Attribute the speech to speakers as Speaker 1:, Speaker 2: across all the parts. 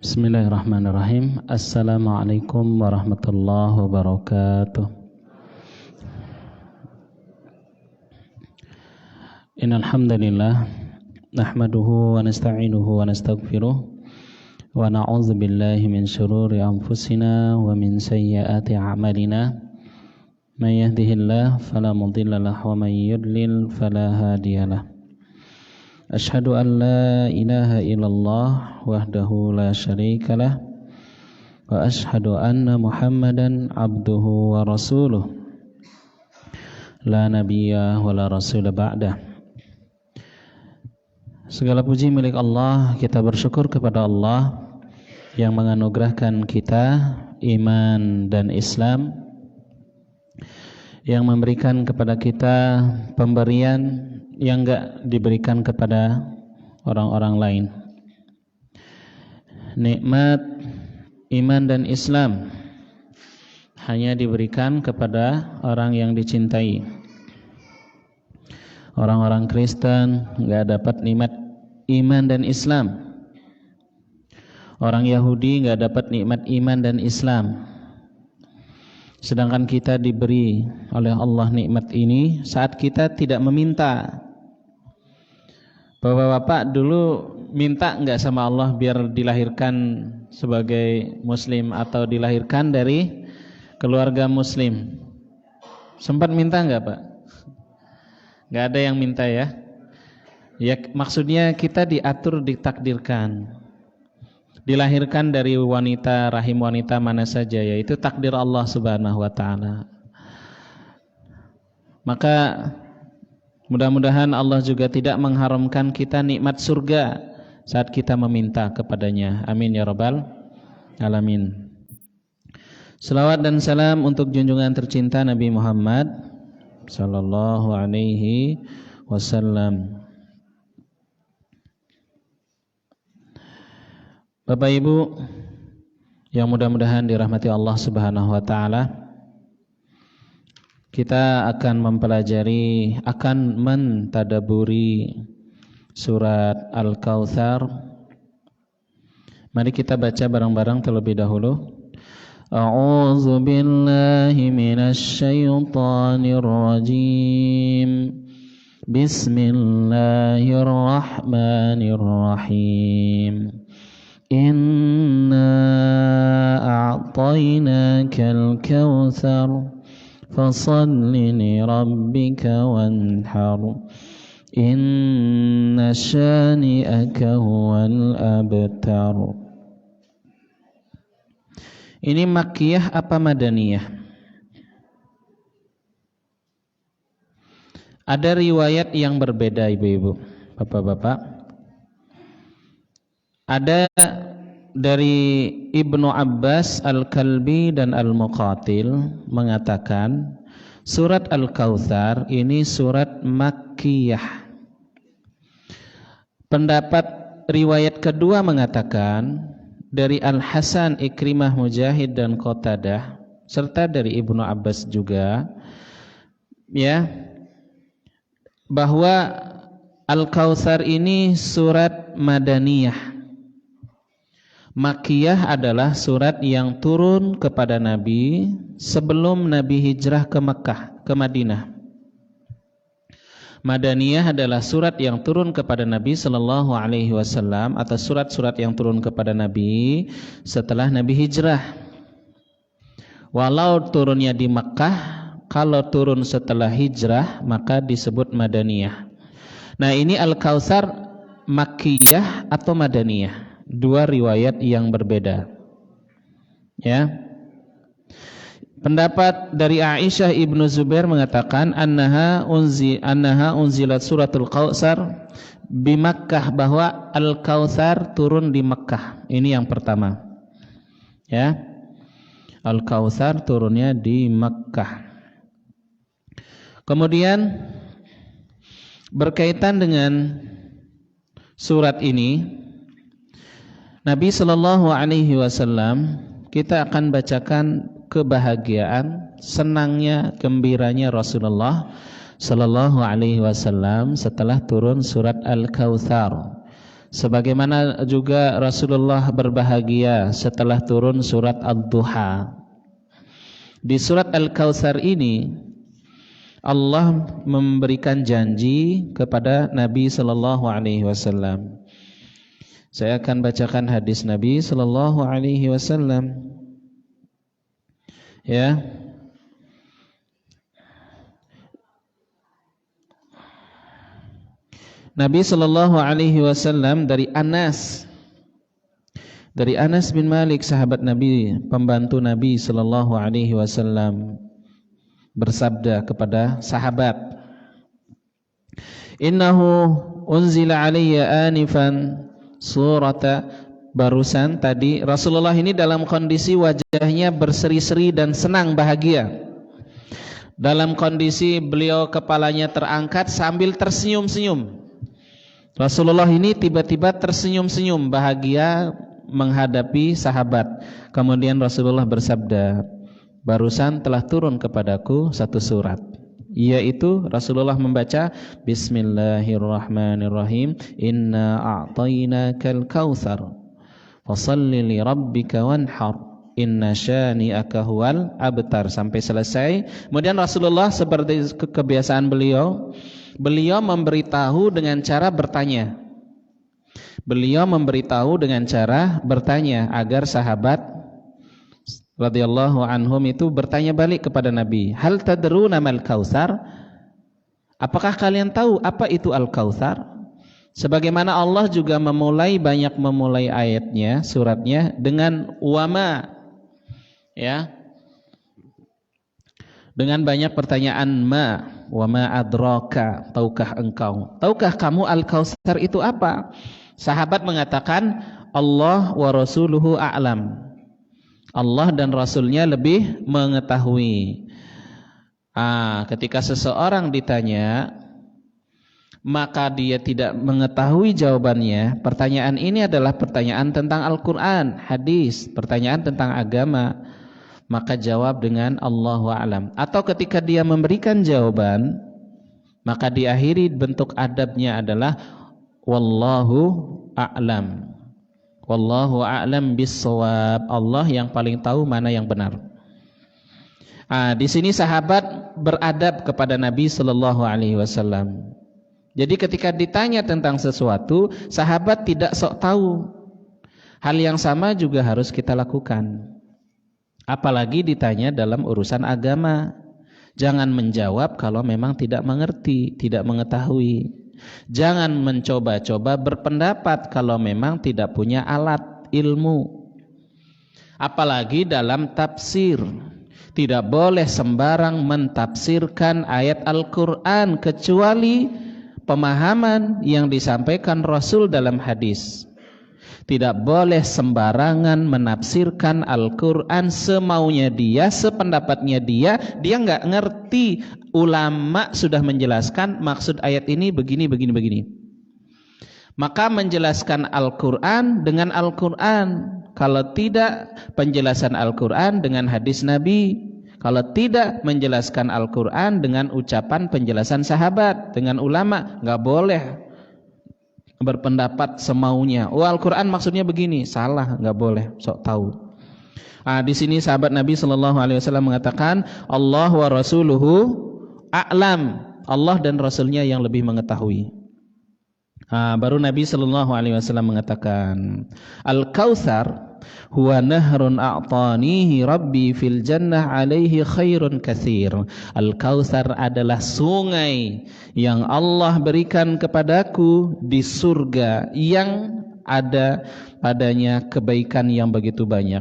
Speaker 1: Bismillahirrahmanirrahim. Assalamualaikum warahmatullahi wabarakatuh. Innal hamdalillah nahmaduhu wa nasta'inuhu wa nastaghfiruh wa na'udzu billahi min shururi anfusina wa min sayyiati a'malina. May yahdihillahu fala mudilla lahu wa may yudlil fala hadiyalah. Asyhadu an la ilaha illallah wahdahu la syarikalah wa asyhadu anna Muhammadan abduhu wa rasuluh la nabiyya wa la rasula ba'dah. Segala puji milik Allah, kita bersyukur kepada Allah yang menganugerahkan kita iman dan Islam, yang memberikan kepada kita pemberian yang enggak diberikan kepada orang-orang lain. Nikmat iman dan Islam hanya diberikan kepada orang yang dicintai. Orang-orang Kristen enggak dapat nikmat iman dan Islam. Orang Yahudi enggak dapat nikmat iman dan Islam. Sedangkan kita diberi oleh Allah nikmat ini saat kita tidak meminta. Bapak-bapak dulu minta enggak sama Allah biar dilahirkan sebagai muslim atau dilahirkan dari keluarga muslim? Sempat minta enggak, Pak? Enggak ada yang minta ya? Ya, maksudnya kita diatur, ditakdirkan. Dilahirkan dari wanita, rahim wanita mana saja, yaitu takdir Allah Subhanahu wa taala. Maka mudah-mudahan Allah juga tidak mengharamkan kita nikmat surga saat kita meminta kepadanya. Amin ya rabbal alamin. Selawat dan salam untuk junjungan tercinta Nabi Muhammad sallallahu alaihi wasallam. Bapak Ibu yang mudah-mudahan dirahmati Allah Subhanahu wa taala, kita akan mempelajari, akan mentadaburi surat Al-Kautsar. Mari kita baca bareng-bareng terlebih dahulu. A'udzu billahi minasy syaithanir rajim. Bismillahirrahmanirrahim. Inna a'tainakal kautsar fasalli li rabbika wanhar inna syani'aka huwal abtar. Ini makkiyah apa madaniyah? Ada riwayat yang berbeda ibu-ibu, bapak-bapak. Ada dari Ibnu Abbas, Al-Kalbi dan Al-Muqatil mengatakan surat Al-Kautsar ini surat makkiyah. Pendapat riwayat kedua mengatakan dari Al-Hasan, Ikrimah, Mujahid dan Qatadah serta dari Ibnu Abbas juga, ya, bahwa Al-Kautsar ini surat madaniyah. Makkiyah adalah surat yang turun kepada Nabi sebelum Nabi hijrah ke Mekah, ke Madinah. Madaniyah adalah surat yang turun kepada Nabi sallallahu alaihi wasallam atau surat-surat yang turun kepada Nabi setelah Nabi hijrah. Walau turunnya di Mekah, kalau turun setelah hijrah maka disebut madaniyah. Nah, ini Al-Kautsar makkiyah atau madaniyah? Dua riwayat yang berbeda. Ya. Pendapat dari Aisyah Ibnu Zubair mengatakan annaha unzilat suratul Kautsar di Makkah, bahwa Al-Kautsar turun di Makkah. Ini yang pertama. Ya. Al-Kautsar turunnya di Makkah. Kemudian berkaitan dengan surat ini, Nabi sallallahu alaihi wasallam, kita akan bacakan kebahagiaan, senangnya, gembiranya Rasulullah sallallahu alaihi wasallam setelah turun surat Al-Kautsar. Sebagaimana juga Rasulullah berbahagia setelah turun surat Ad-Duha. Di surat Al-Kautsar ini Allah memberikan janji kepada Nabi sallallahu alaihi wasallam. Saya akan bacakan hadis Nabi sallallahu alaihi wasallam. Ya. Nabi sallallahu alaihi wasallam dari Anas bin Malik, sahabat Nabi, pembantu Nabi sallallahu alaihi wasallam, bersabda kepada sahabat, "Innahu unzila alayya anifan surata." Barusan tadi Rasulullah ini dalam kondisi wajahnya berseri-seri dan senang bahagia. Dalam kondisi beliau kepalanya terangkat sambil tersenyum-senyum. Rasulullah ini tiba-tiba tersenyum-senyum bahagia menghadapi sahabat. Kemudian Rasulullah bersabda, "Barusan telah turun kepadaku satu surat." Yaitu Rasulullah membaca, "Bismillahirrahmanirrahim. Inna a'tainakal kautsar. Fashalli li rabbika wanhar. Inna syani'aka huwal abtar." Sampai selesai. Kemudian Rasulullah seperti kebiasaan beliau memberitahu dengan cara bertanya. Beliau memberitahu dengan cara bertanya agar sahabat radhiyallahu anhum itu bertanya balik kepada Nabi, "Hal tadruna mal kautsar?" Apakah kalian tahu apa itu Al-Kautsar? Sebagaimana Allah juga banyak memulai ayatnya, suratnya dengan wama, ya. Dengan banyak pertanyaan wama adraka, tahukah engkau? Tahukah kamu Al-Kautsar itu apa? Sahabat mengatakan, Allah wa rasuluhu a'lam. Allah dan Rasulnya lebih mengetahui. Ketika seseorang ditanya, maka dia tidak mengetahui jawabannya. Pertanyaan ini adalah pertanyaan tentang Al-Quran, hadis, pertanyaan tentang agama. Maka jawab dengan Allahu a'lam. Atau ketika dia memberikan jawaban, maka diakhiri bentuk adabnya adalah wallahu a'lam. Wallahu a'lam bis-shawab. Allah yang paling tahu mana yang benar. Di sini sahabat beradab kepada Nabi sallallahu alaihi wasallam. Jadi ketika ditanya tentang sesuatu, sahabat tidak sok tahu. Hal yang sama juga harus kita lakukan. Apalagi ditanya dalam urusan agama. Jangan menjawab kalau memang tidak mengerti, tidak mengetahui. Jangan mencoba-coba berpendapat kalau memang tidak punya alat ilmu. Apalagi dalam tafsir. Tidak boleh sembarang mentafsirkan ayat Al-Quran kecuali pemahaman yang disampaikan Rasul dalam hadis. Tidak boleh sembarangan menafsirkan Al-Quran semaunya dia, sependapatnya dia nggak ngerti. Ulama sudah menjelaskan maksud ayat ini begini. Maka menjelaskan Al-Quran dengan Al-Quran. Kalau tidak, penjelasan Al-Quran dengan hadis Nabi. Kalau tidak, menjelaskan Al-Quran dengan ucapan penjelasan sahabat, dengan ulama. Nggak boleh berpendapat semaunya. Al-Quran maksudnya begini, salah, nggak boleh sok tahu. Di sini sahabat Nabi sallallahu alaihi wasallam mengatakan, Allah wa rasuluhu a'lam. Allah dan Rasulnya yang lebih mengetahui. Baru Nabi sallallahu alaihi wasallam mengatakan, Al-Kautsar huwa nahrun a'tanihi rabbi fil jannah alaihi khairun katsir. Al-Kautsar adalah sungai yang Allah berikan kepadaku di surga yang ada padanya kebaikan yang begitu banyak.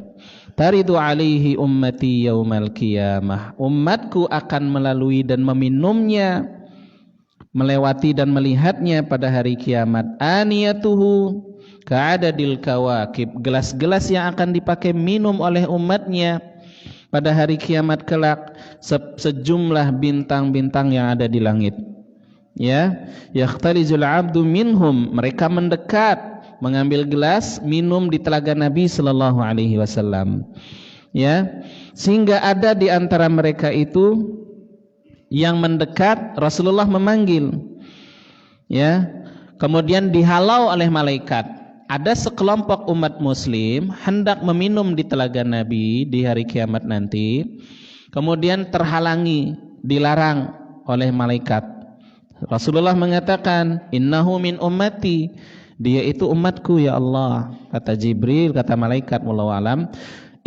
Speaker 1: Taridu alaihi ummati yaumal qiyamah. Umatku akan melalui dan meminumnya, melewati dan melihatnya pada hari kiamat. Aniyatuhu ka'adadil kawakib. Gelas-gelas yang akan dipakai minum oleh umatnya pada hari kiamat kelak sejumlah bintang-bintang yang ada di langit. Ya, yakhtalizul abdu minhum. Mereka mendekat mengambil gelas minum di telaga Nabi sallallahu alaihi wasallam. Ya, sehingga ada di antara mereka itu yang mendekat, Rasulullah memanggil. Ya. kemudian dihalau oleh malaikat. Ada sekelompok umat muslim hendak meminum di telaga Nabi di hari kiamat nanti, kemudian terhalangi, dilarang oleh malaikat. Rasulullah mengatakan, innahu min ummati, dia itu umatku ya Allah. Kata Jibril, kata malaikat, wallahu alam,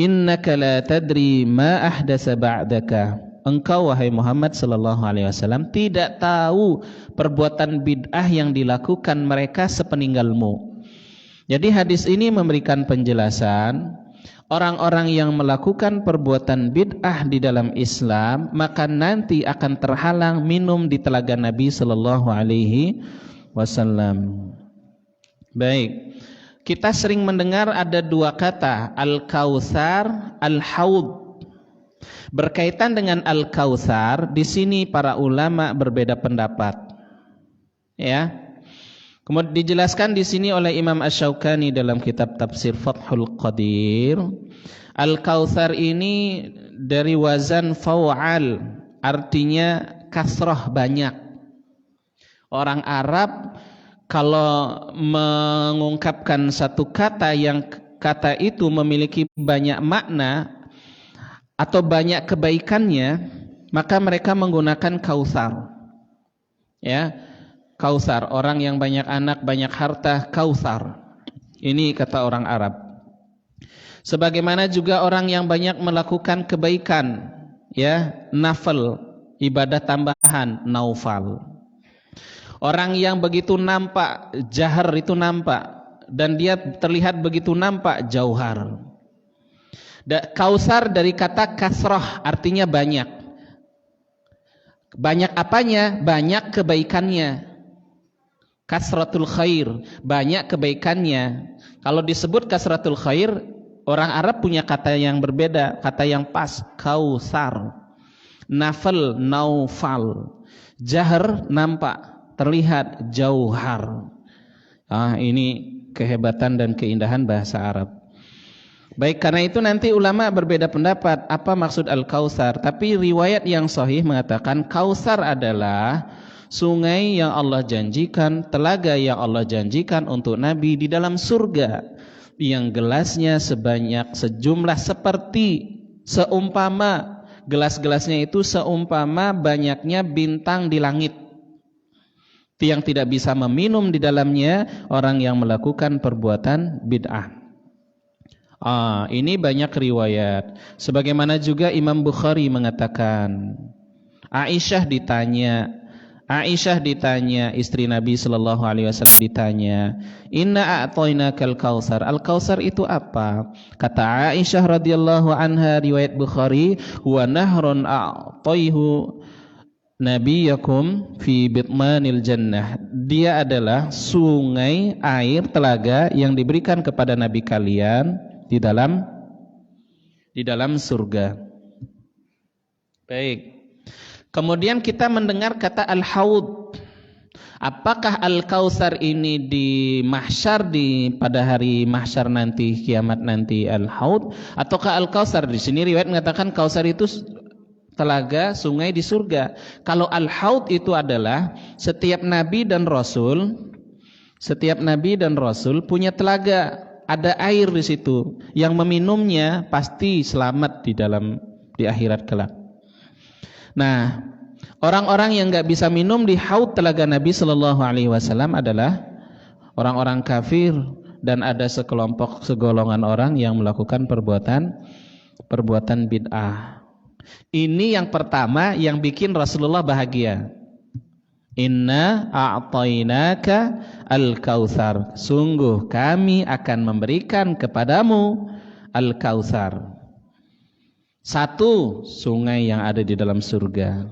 Speaker 1: innaka la tadri ma ahdasa ba'daka, engkau wahai Muhammad sallallahu alaihi wasallam tidak tahu perbuatan bid'ah yang dilakukan mereka sepeninggalmu. Jadi hadis ini memberikan penjelasan, orang-orang yang melakukan perbuatan bid'ah di dalam Islam maka nanti akan terhalang minum di telaga Nabi sallallahu alaihi wasallam. Baik. Kita sering mendengar ada dua kata, Al-Kautsar, Al-Haud. Berkaitan dengan Al-Kautsar, di sini para ulama berbeda pendapat. Ya. Kemudian dijelaskan di sini oleh Imam Asy-Syaukani dalam kitab tafsir Fathul Qadir. Al-Kautsar ini dari wazan fa'al, artinya kasrah, banyak. Orang Arab kalau mengungkapkan satu kata yang kata itu memiliki banyak makna atau banyak kebaikannya, maka mereka menggunakan kautsar. Ya. Kautsar, orang yang banyak anak, banyak harta, kautsar. Ini kata orang Arab. Sebagaimana juga orang yang banyak melakukan kebaikan, ya, nafil, ibadah tambahan, naufal. Orang yang begitu nampak, jahar itu nampak, dan dia terlihat begitu nampak, jauhar. Kautsar dari kata kasrah, artinya banyak. Banyak apanya? Banyak kebaikannya. Kasratul khair, banyak kebaikannya. Kalau disebut kasratul khair, orang Arab punya kata yang berbeda, kata yang pas, kautsar. Nafal, naufal. Jahar, nampak, terlihat, jauhar. Ini kehebatan dan keindahan bahasa Arab. Baik, karena itu nanti ulama berbeda pendapat apa maksud Al-Kautsar. Tapi riwayat yang sahih mengatakan Kautsar adalah sungai yang Allah janjikan, telaga yang Allah janjikan untuk Nabi di dalam surga, yang gelasnya sejumlah seperti, seumpama gelas-gelasnya itu seumpama banyaknya bintang di langit. Yang tidak bisa meminum di dalamnya orang yang melakukan perbuatan bid'ah. Ini banyak riwayat. Sebagaimana juga Imam Bukhari mengatakan, Aisyah ditanya, istri Nabi sallallahu alaihi wasallam ditanya, "Inna a'tainakal kautsar." Al-Kautsar itu apa? Kata Aisyah radhiyallahu anha, riwayat Bukhari, "Wa nahrun a'taihu nabiyakum fi bitmanil jannah." Dia adalah sungai, air, telaga yang diberikan kepada nabi kalian di dalam surga. Baik. Kemudian kita mendengar kata Al-Haud. Apakah Al-Kautsar ini di mahsyar, pada hari mahsyar nanti, kiamat nanti Al-Haud, ataukah Al-Kautsar di sini riwayat mengatakan Kautsar itu telaga, sungai di surga. Kalau Al-Haud itu adalah setiap nabi dan rasul punya telaga, ada air di situ, yang meminumnya pasti selamat di akhirat kelak. Nah, orang-orang yang enggak bisa minum di haud telaga Nabi sallallahu alaihi wasallam adalah orang-orang kafir, dan ada segolongan orang yang melakukan perbuatan bid'ah. Ini yang pertama yang bikin Rasulullah bahagia. Inna a'tainaka al-kautsar. Sungguh kami akan memberikan kepadamu al-kautsar. Satu, sungai yang ada di dalam surga.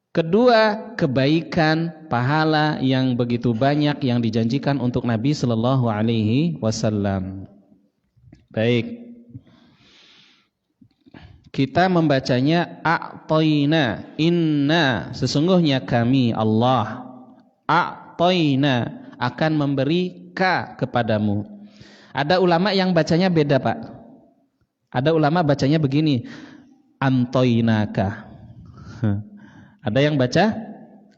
Speaker 1: Kedua, kebaikan, pahala yang begitu banyak yang dijanjikan untuk Nabi sallallahu alaihi wasallam. Baik. Kita membacanya a'taina, inna, sesungguhnya kami Allah, a'taina, akan memberi kepadamu. Ada ulama yang bacanya beda, Pak. Ada ulama bacanya begini, antoinaka. Ada yang baca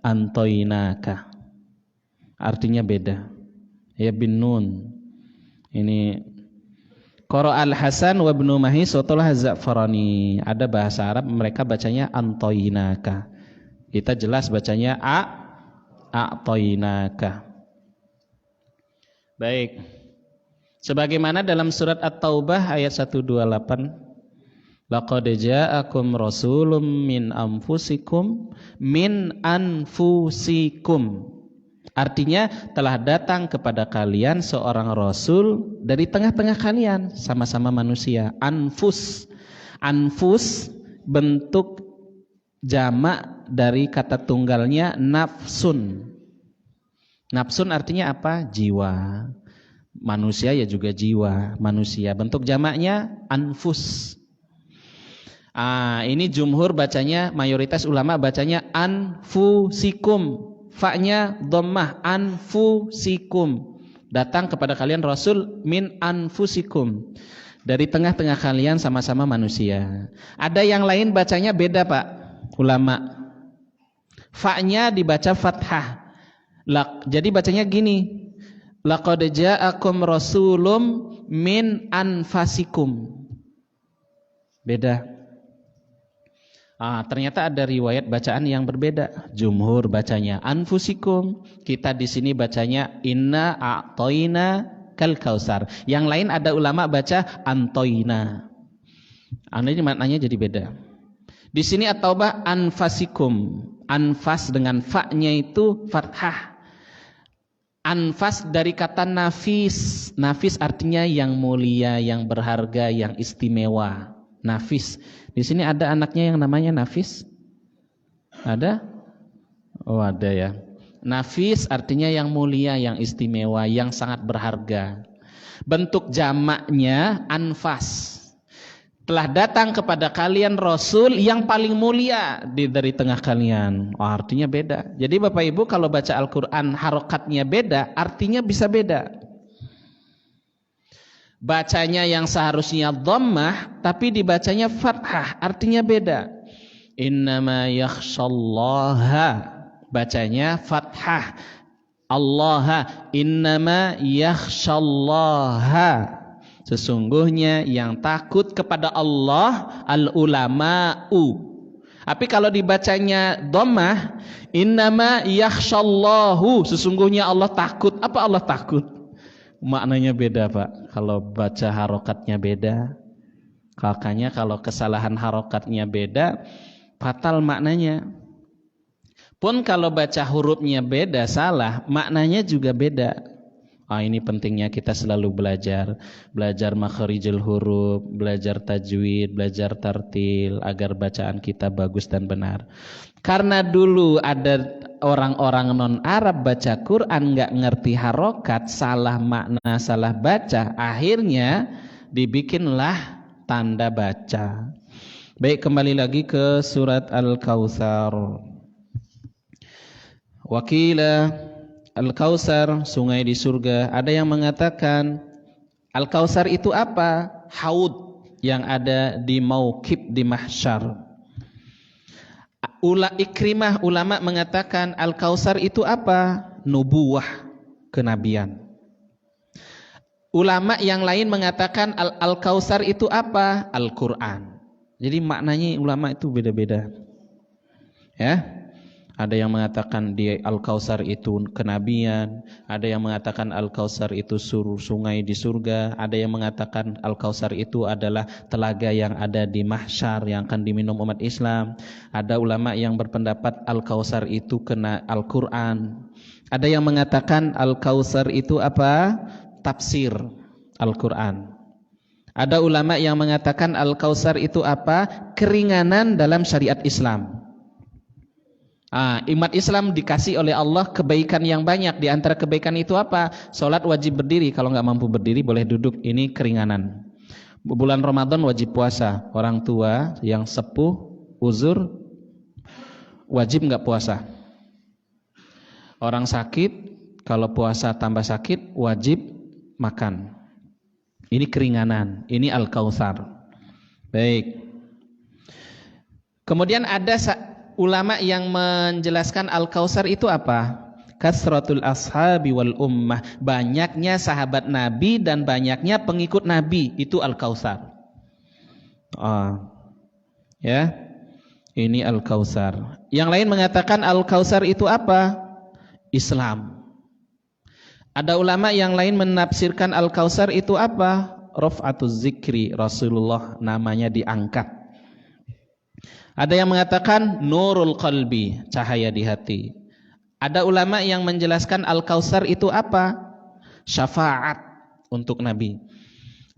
Speaker 1: antoinaka. artinya beda. Ya bin nun. Ini Qara al-Hasan wa ibnu Mahis wa Talha az-Za'farani. Ada bahasa Arab mereka bacanya antoinaka. Kita jelas bacanya a'toinaka. Baik. Sebagaimana dalam surat At-Taubah ayat 128, laqad ja'akum rasulun min anfusikum artinya telah datang kepada kalian seorang rasul dari tengah-tengah kalian, sama-sama manusia. Anfus bentuk jamak dari kata tunggalnya nafsun. Nafsun artinya apa? Jiwa. Manusia ya juga jiwa manusia. Bentuk jamaknya anfus. Ini jumhur bacanya, mayoritas ulama bacanya anfusikum. Fa-nya dhammah, anfusikum. Datang kepada kalian rasul min anfusikum. Dari tengah-tengah kalian, sama-sama manusia. Ada yang lain bacanya beda, Pak, ulama. Fa-nya dibaca fathah. Jadi bacanya gini. Laqad ja'akum rasulun min anfasikum. Beda. Ternyata ada riwayat bacaan yang berbeda. Jumhur bacanya anfusikum, kita di sini bacanya inna a'toina kal kausar. Yang lain ada ulama baca antoina. Ini maknanya jadi beda. Di sini at-Taubah anfasikum. Anfas dengan fa-nya itu fathah. Anfas dari kata nafis. Nafis artinya yang mulia, yang berharga, yang istimewa. Nafis. Di sini ada anaknya yang namanya Nafis? Ada? Oh, ada ya. Nafis artinya yang mulia, yang istimewa, yang sangat berharga. Bentuk jamaknya anfas. Telah datang kepada kalian rasul yang paling mulia dari tengah kalian. Artinya beda. Jadi Bapak Ibu kalau baca Al-Qur'an harokatnya beda, artinya bisa beda. Bacanya yang seharusnya dhammah tapi dibacanya fathah, artinya beda. Innama yakhshallaha, bacanya fathah. Allah, innama yakhshallaha, sesungguhnya yang takut kepada Allah al-ulama'u. Tapi kalau dibacanya dhammah, innama yakhshallahu, sesungguhnya Allah takut. Apa Allah takut? Maknanya beda, Pak. Kalau baca harokatnya beda, kakaknya kalau kesalahan harokatnya beda, fatal maknanya. Pun kalau baca hurufnya beda, salah, maknanya juga beda. Ini pentingnya kita selalu belajar makharijul huruf, belajar tajwid, belajar tartil agar bacaan kita bagus dan benar. Karena dulu ada orang-orang non-Arab baca Quran nggak ngerti harokat, salah makna, salah baca, akhirnya dibikinlah tanda baca. Baik, kembali lagi ke surat Al-Kautsar. Wakila Al-Kautsar, sungai di surga. Ada yang mengatakan Al-Kautsar itu apa? Haud yang ada di Mauqib di Mahsyar. Ikrimah ulama mengatakan Al-Kautsar itu apa? Nubuwah, kenabian. Ulama yang lain mengatakan Al-Kautsar itu apa? Al-Quran. Jadi maknanya ulama itu beda-beda. Ya. Ada yang mengatakan di Al-Kautsar itu kenabian, ada yang mengatakan Al-Kautsar itu sungai di surga, ada yang mengatakan Al-Kautsar itu adalah telaga yang ada di mahsyar yang akan diminum umat Islam. Ada ulama yang berpendapat Al-Kautsar itu kena Al-Quran. Ada yang mengatakan Al-Kautsar itu apa? Tafsir Al-Quran. Ada ulama yang mengatakan Al-Kautsar itu apa? Keringanan dalam syariat Islam. Umat Islam dikasih oleh Allah kebaikan yang banyak. Di antara kebaikan itu apa? Sholat wajib berdiri. Kalau nggak mampu berdiri boleh duduk. Ini keringanan. Bulan Ramadan wajib puasa. Orang tua yang sepuh uzur wajib nggak puasa. Orang sakit kalau puasa tambah sakit wajib makan. Ini keringanan. Ini Al-Kautsar. Baik. Kemudian ada ulama yang menjelaskan Al-Kautsar itu apa? Kasratul ashabi wal ummah, banyaknya sahabat Nabi dan banyaknya pengikut Nabi, itu Al-Kautsar. Ya, ini Al-Kautsar. Yang lain mengatakan Al-Kautsar itu apa? Islam. Ada ulama yang lain menafsirkan Al-Kautsar itu apa? Raf'atuz zikri, Rasulullah namanya diangkat. Ada yang mengatakan nurul qalbi, cahaya di hati. Ada ulama yang menjelaskan Al-Kautsar itu apa? Syafaat untuk Nabi.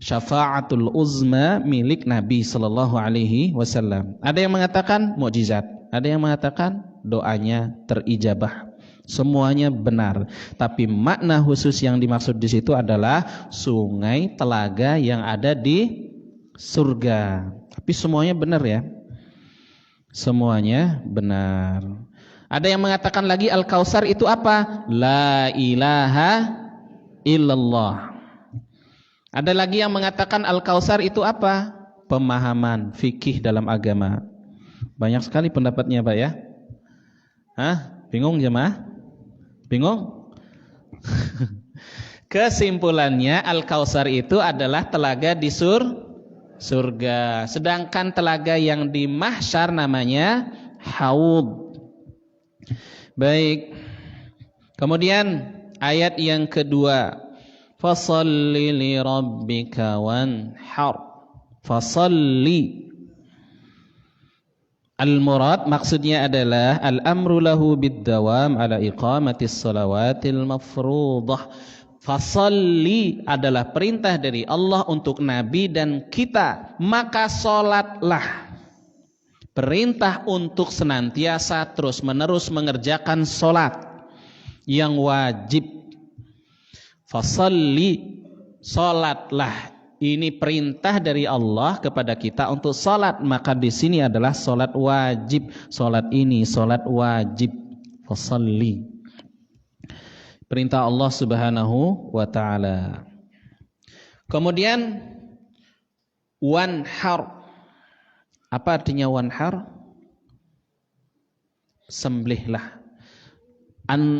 Speaker 1: Syafaatul uzma milik Nabi sallallahu alaihi wasallam. Ada yang mengatakan mukjizat, ada yang mengatakan doanya terijabah. Semuanya benar, tapi makna khusus yang dimaksud di situ adalah sungai telaga yang ada di surga. Tapi semuanya benar ya. Semuanya benar. Ada yang mengatakan lagi Al-Kautsar itu apa? La ilaha illallah. Ada lagi yang mengatakan Al-Kautsar itu apa? Pemahaman fikih dalam agama. Banyak sekali pendapatnya, Pak ya. Bingung jemaah? Bingung? Kesimpulannya Al-Kautsar itu adalah telaga di surga. Sedangkan telaga yang di mahsyar namanya Haud. Baik. Kemudian ayat yang kedua, fasalli li rabbika wanhar. Fasalli. Al-murad maksudnya adalah al-amru lahu bid-dawam ala iqamatis salawatil mafruḍah. Fasalli adalah perintah dari Allah untuk Nabi dan kita, maka salatlah. Perintah untuk senantiasa terus-menerus mengerjakan salat yang wajib. Fasalli, salatlah. Ini perintah dari Allah kepada kita untuk salat, maka di sini adalah salat wajib. Salat ini salat wajib. Fasalli. Perintah Allah Subhanahu wa taala. Kemudian wanhar. Apa artinya wanhar? Sembelihlah.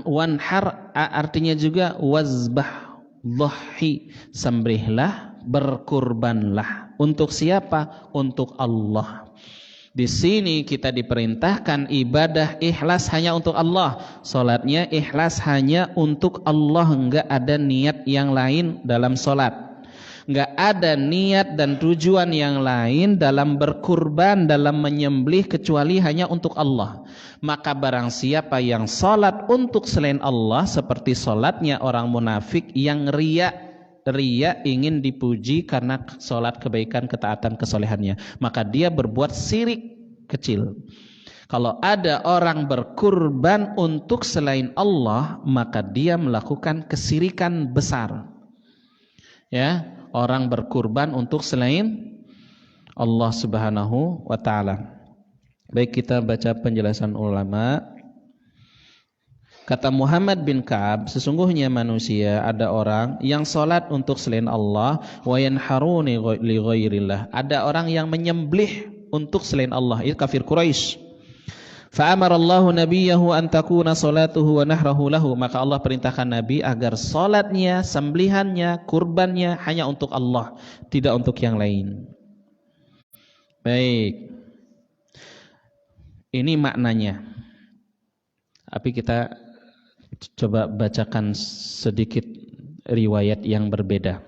Speaker 1: Wanhar artinya juga wazbah, dhahi. Sembelihlah, berkurbanlah. Untuk siapa? Untuk Allah. Di sini kita diperintahkan ibadah ikhlas hanya untuk Allah. Salatnya ikhlas hanya untuk Allah, enggak ada niat yang lain dalam salat. Enggak ada niat dan tujuan yang lain dalam berkurban, dalam menyembelih kecuali hanya untuk Allah. Maka barang siapa yang salat untuk selain Allah, seperti salatnya orang munafik yang riya ingin dipuji karena salat kebaikan, ketaatan, kesolehannya, maka dia berbuat syirik kecil. Kalau ada orang berkurban untuk selain Allah, maka dia melakukan kesyirikan besar. Ya, orang berkurban untuk selain Allah Subhanahu wa taala. Baik, kita baca penjelasan ulama. Kata Muhammad bin Ka'ab, sesungguhnya manusia ada orang yang salat untuk selain Allah, wa yanharuni li ghairillah. Ada orang yang menyembelih untuk selain Allah, itu kafir Quraisy. Fa amara Allahu nabiyahu an takuna salatuhu wa nahrahu lahu. Maka Allah perintahkan Nabi agar salatnya, sembelihannya, kurbannya hanya untuk Allah, tidak untuk yang lain. Baik. Ini maknanya. Tapi kita coba bacakan sedikit riwayat yang berbeda.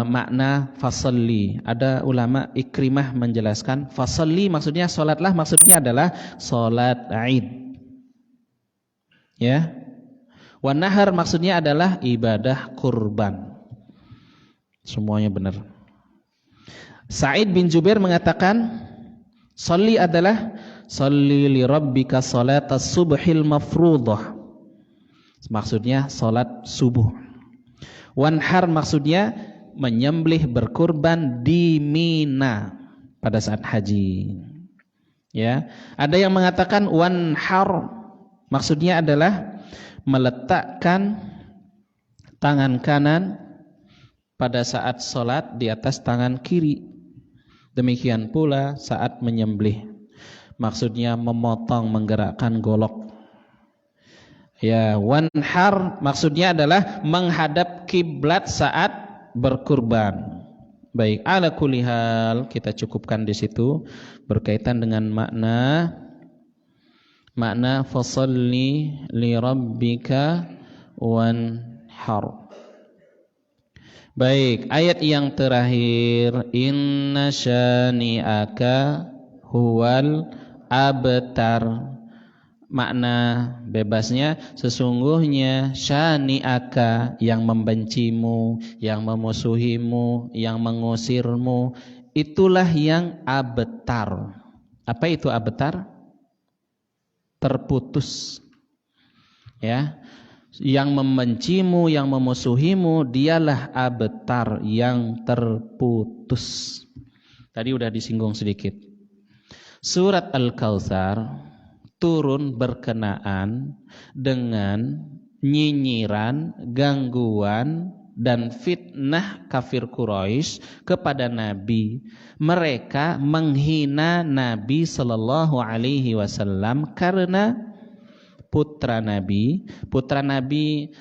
Speaker 1: Makna fasalli, ada ulama Ikrimah menjelaskan fasalli maksudnya salatlah, maksudnya adalah salat Id. Ya. Wan nahar maksudnya adalah ibadah kurban. Semuanya benar. Sa'id bin Jubair mengatakan salli adalah salli li rabbika salatas subhil mafruḍah. Maksudnya salat subuh. Wanhar maksudnya menyembelih berkurban di Mina pada saat haji. Ya, ada yang mengatakan wanhar maksudnya adalah meletakkan tangan kanan pada saat salat di atas tangan kiri. Demikian pula saat menyembelih. Maksudnya memotong, menggerakkan golok. Ya, wanhar maksudnya adalah menghadap kiblat saat berkurban. Baik, ala kulli hal kita cukupkan di situ berkaitan dengan makna fasalli li rabbika wanhar. Baik, ayat yang terakhir, inna syani'aka huwal abtar. Makna bebasnya, sesungguhnya syani'aka, yang membencimu, yang memusuhimu, yang mengusirmu, itulah yang abtar. Apa itu abtar? Terputus. Ya, yang membencimu, yang memusuhimu, dialah abtar, yang terputus. Tadi udah disinggung sedikit. Surat Al-Kautsar turun berkenaan dengan nyinyiran, gangguan, dan fitnah kafir Quraisy kepada Nabi. Mereka menghina Nabi Sallallahu Alaihi Wasallam karena putra Nabi,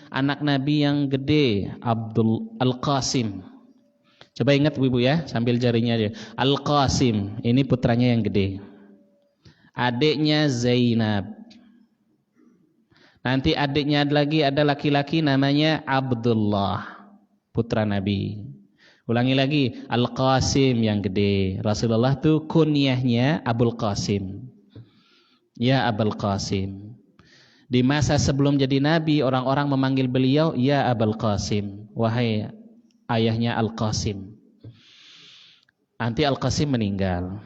Speaker 1: anak Nabi yang gede, Abdul Al-Qasim. Coba ingat ibu ya, sambil jarinya dia. Al-Qasim, ini putranya yang gede. Adiknya Zainab. Nanti adiknya lagi ada laki-laki namanya Abdullah, putra Nabi. Ulangi lagi, Al-Qasim yang gede. Rasulullah tuh kunyahnya Abul Qasim. Ya Abul Qasim. Di masa sebelum jadi Nabi, orang-orang memanggil beliau ya Abul Qasim, wahai ayahnya Al-Qasim. Nanti Al-Qasim meninggal.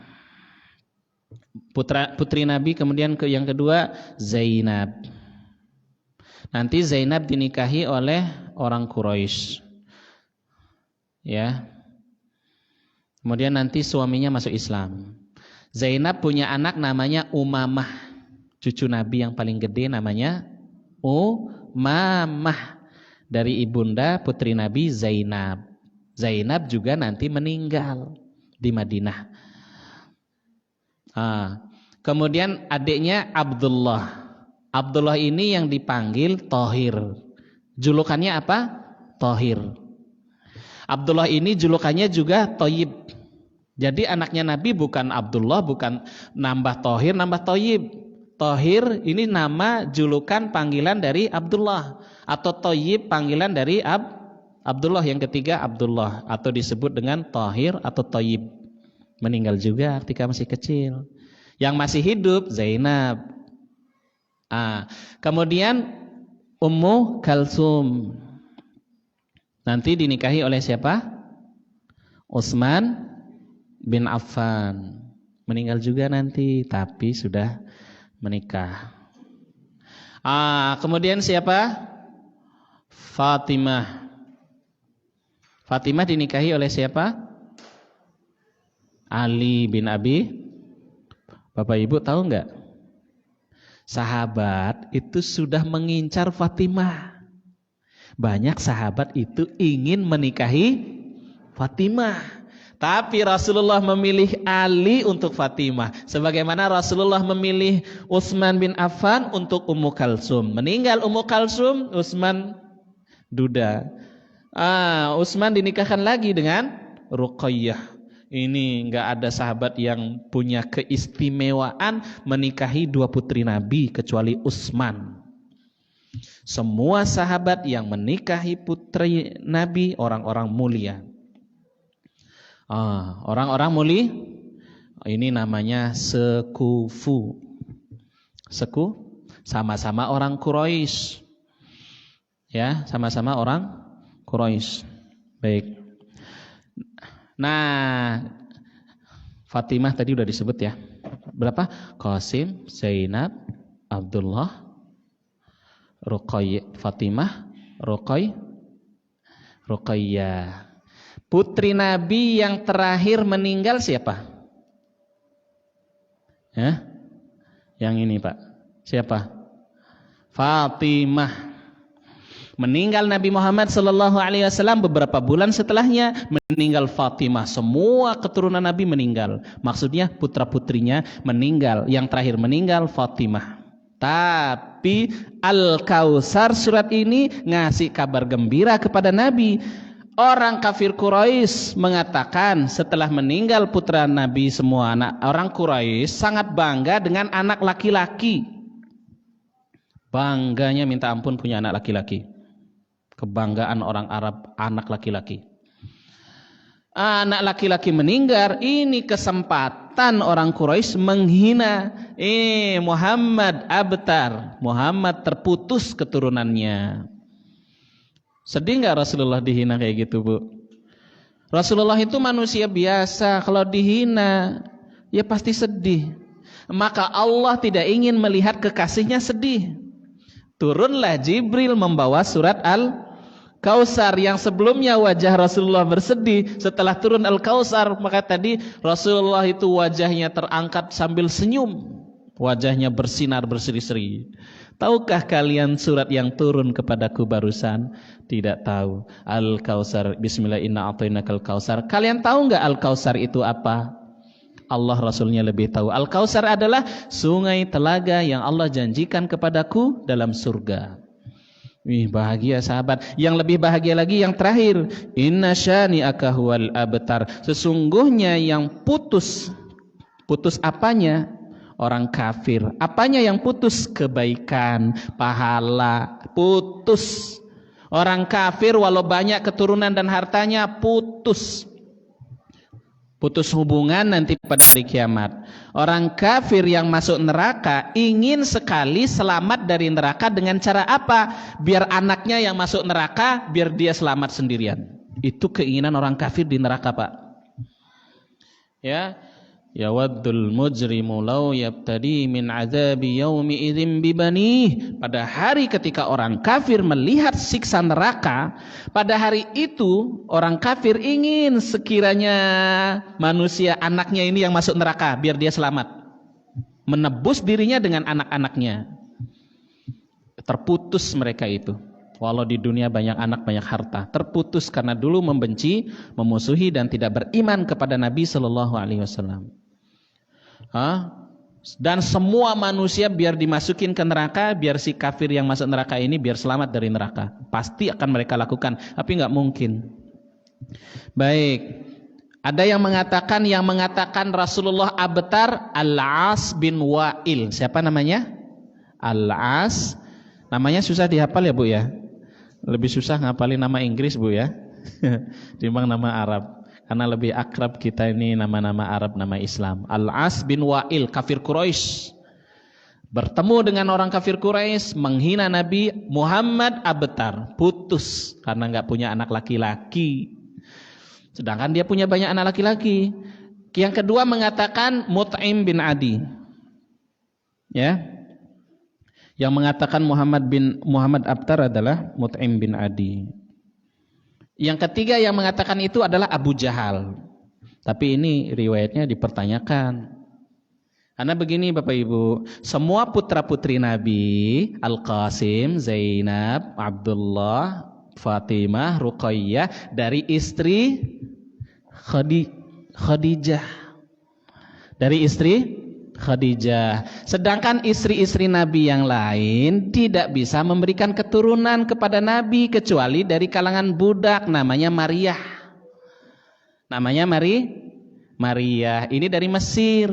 Speaker 1: Putri Nabi kemudian yang kedua Zainab. Nanti Zainab dinikahi oleh orang Quraisy. Ya. Kemudian nanti suaminya masuk Islam. Zainab punya anak namanya Umamah. Cucu Nabi yang paling gede namanya Umamah. Dari ibunda putri Nabi Zainab. Zainab juga nanti meninggal di Madinah. Kemudian adiknya Abdullah. Abdullah ini yang dipanggil Thohir. Julukannya apa? Thohir. Abdullah ini julukannya juga Thayyib. Jadi anaknya Nabi bukan Abdullah, bukan nambah Thohir, nambah Thayyib. Thohir ini nama julukan panggilan dari Abdullah, atau Thayyib panggilan dari Abdullah yang ketiga Abdullah, atau disebut dengan Thohir atau Thayyib. Meninggal juga ketika masih kecil. Yang masih hidup Zainab. Kemudian Ummu Kalsum. Nanti dinikahi oleh siapa? Utsman bin Affan. Meninggal juga nanti, tapi sudah menikah. Kemudian siapa? Fatimah. Fatimah dinikahi oleh siapa? Ali bin Abi. Bapak Ibu tahu enggak? Sahabat itu sudah mengincar Fatimah. Banyak sahabat itu ingin menikahi Fatimah. Tapi Rasulullah memilih Ali untuk Fatimah. Sebagaimana Rasulullah memilih Utsman bin Affan untuk Ummu Kalsum. Meninggal Ummu Kalsum, Utsman duda. Utsman dinikahkan lagi dengan Ruqayyah. Ini enggak ada sahabat yang punya keistimewaan menikahi dua putri Nabi kecuali Utsman. Semua sahabat yang menikahi putri Nabi orang-orang mulia. Orang-orang mulia ini namanya sekufu. Seku sama-sama orang Quraisy. Ya, sama-sama orang Quraisy. Baik. Nah, Fatimah tadi udah disebut ya. Berapa? Qasim, Zainab, Abdullah, Ruqayyah, Fatimah, Ruqayyah. Putri Nabi yang terakhir meninggal siapa? Yang ini Pak. Siapa? Fatimah. Meninggal Nabi Muhammad SAW beberapa bulan setelahnya meninggal Fatimah. Semua keturunan Nabi meninggal. Maksudnya putra-putrinya meninggal. Yang terakhir meninggal Fatimah. Tapi Al-Kautsar surat ini ngasih kabar gembira kepada Nabi. Orang kafir Quraisy mengatakan setelah meninggal putra Nabi semua, anak orang Quraisy sangat bangga dengan anak laki-laki. Bangganya minta ampun punya anak laki-laki. Kebanggaan orang Arab anak laki-laki. Anak laki-laki meninggal, ini kesempatan orang Quraisy menghina Muhammad abtar, Muhammad terputus keturunannya. Sedih nggak Rasulullah dihina kayak gitu, Bu? Rasulullah itu manusia biasa, kalau dihina ya pasti sedih. Maka Allah tidak ingin melihat kekasihnya sedih. Turunlah Jibril membawa surat Al-Kautsar yang sebelumnya wajah Rasulullah bersedih, setelah turun Al-Kautsar maka tadi Rasulullah itu wajahnya terangkat sambil senyum, wajahnya bersinar berseri-seri. Tahukah kalian surat yang turun kepadaku barusan? Tidak tahu. Al-Kautsar, bismillah inna a'tainakal kautsar. Kalian tahu enggak Al-Kautsar itu apa? Allah Rasulnya lebih tahu. Al-Kautsar adalah sungai telaga yang Allah janjikan kepadaku dalam surga. Wih, bahagia sahabat. Yang lebih bahagia lagi yang terakhir, inna syani'aka huwal abtar. Sesungguhnya yang putus apanya? Orang kafir. Apanya yang putus? Kebaikan, pahala, putus. Orang kafir walau banyak keturunan dan hartanya putus. Putus hubungan nanti pada hari kiamat. Orang kafir yang masuk neraka ingin sekali selamat dari neraka dengan cara apa? Biar anaknya yang masuk neraka, biar dia selamat sendirian. Itu keinginan orang kafir di neraka, Pak. Ya. Yawaddul mujrimu law yabtadi min azabi yaumi idzin bibanih. Pada hari ketika orang kafir melihat siksa neraka, pada hari itu orang kafir ingin sekiranya manusia anaknya ini yang masuk neraka biar dia selamat, menebus dirinya dengan anak-anaknya. Terputus mereka itu. Walau di dunia banyak anak, banyak harta, terputus karena dulu membenci, memusuhi dan tidak beriman kepada Nabi Shallallahu Alaihi Wasallam. Dan semua manusia biar dimasukin ke neraka, biar si kafir yang masuk neraka ini biar selamat dari neraka. Pasti akan mereka lakukan, tapi nggak mungkin. Baik, ada yang mengatakan Rasulullah abtar Al-As bin Wa'il. Siapa namanya? Al-As. Namanya susah dihafal ya, Bu ya. Lebih susah ngapalin nama Inggris, Bu ya. Timbang nama Arab. Karena lebih akrab kita ini nama-nama Arab, nama Islam. Al-As bin Wa'il, kafir Quraisy, bertemu dengan orang kafir Quraisy, menghina Nabi. Muhammad abtar, putus karena nggak punya anak laki-laki. Sedangkan dia punya banyak anak laki-laki. Yang kedua mengatakan Mut'im bin Adi. Ya. Yang mengatakan Muhammad abtar adalah Mut'im bin Adi. Yang ketiga yang mengatakan itu adalah Abu Jahal. Tapi ini riwayatnya dipertanyakan. Karena begini Bapak Ibu, semua putra-putri Nabi, Al-Qasim, Zainab, Abdullah, Fatimah, Ruqayyah dari istri Khadijah. Dari istri Khadijah. Sedangkan istri-istri Nabi yang lain tidak bisa memberikan keturunan kepada Nabi kecuali dari kalangan budak, namanya Maryah. Namanya Maryah. Ini dari Mesir.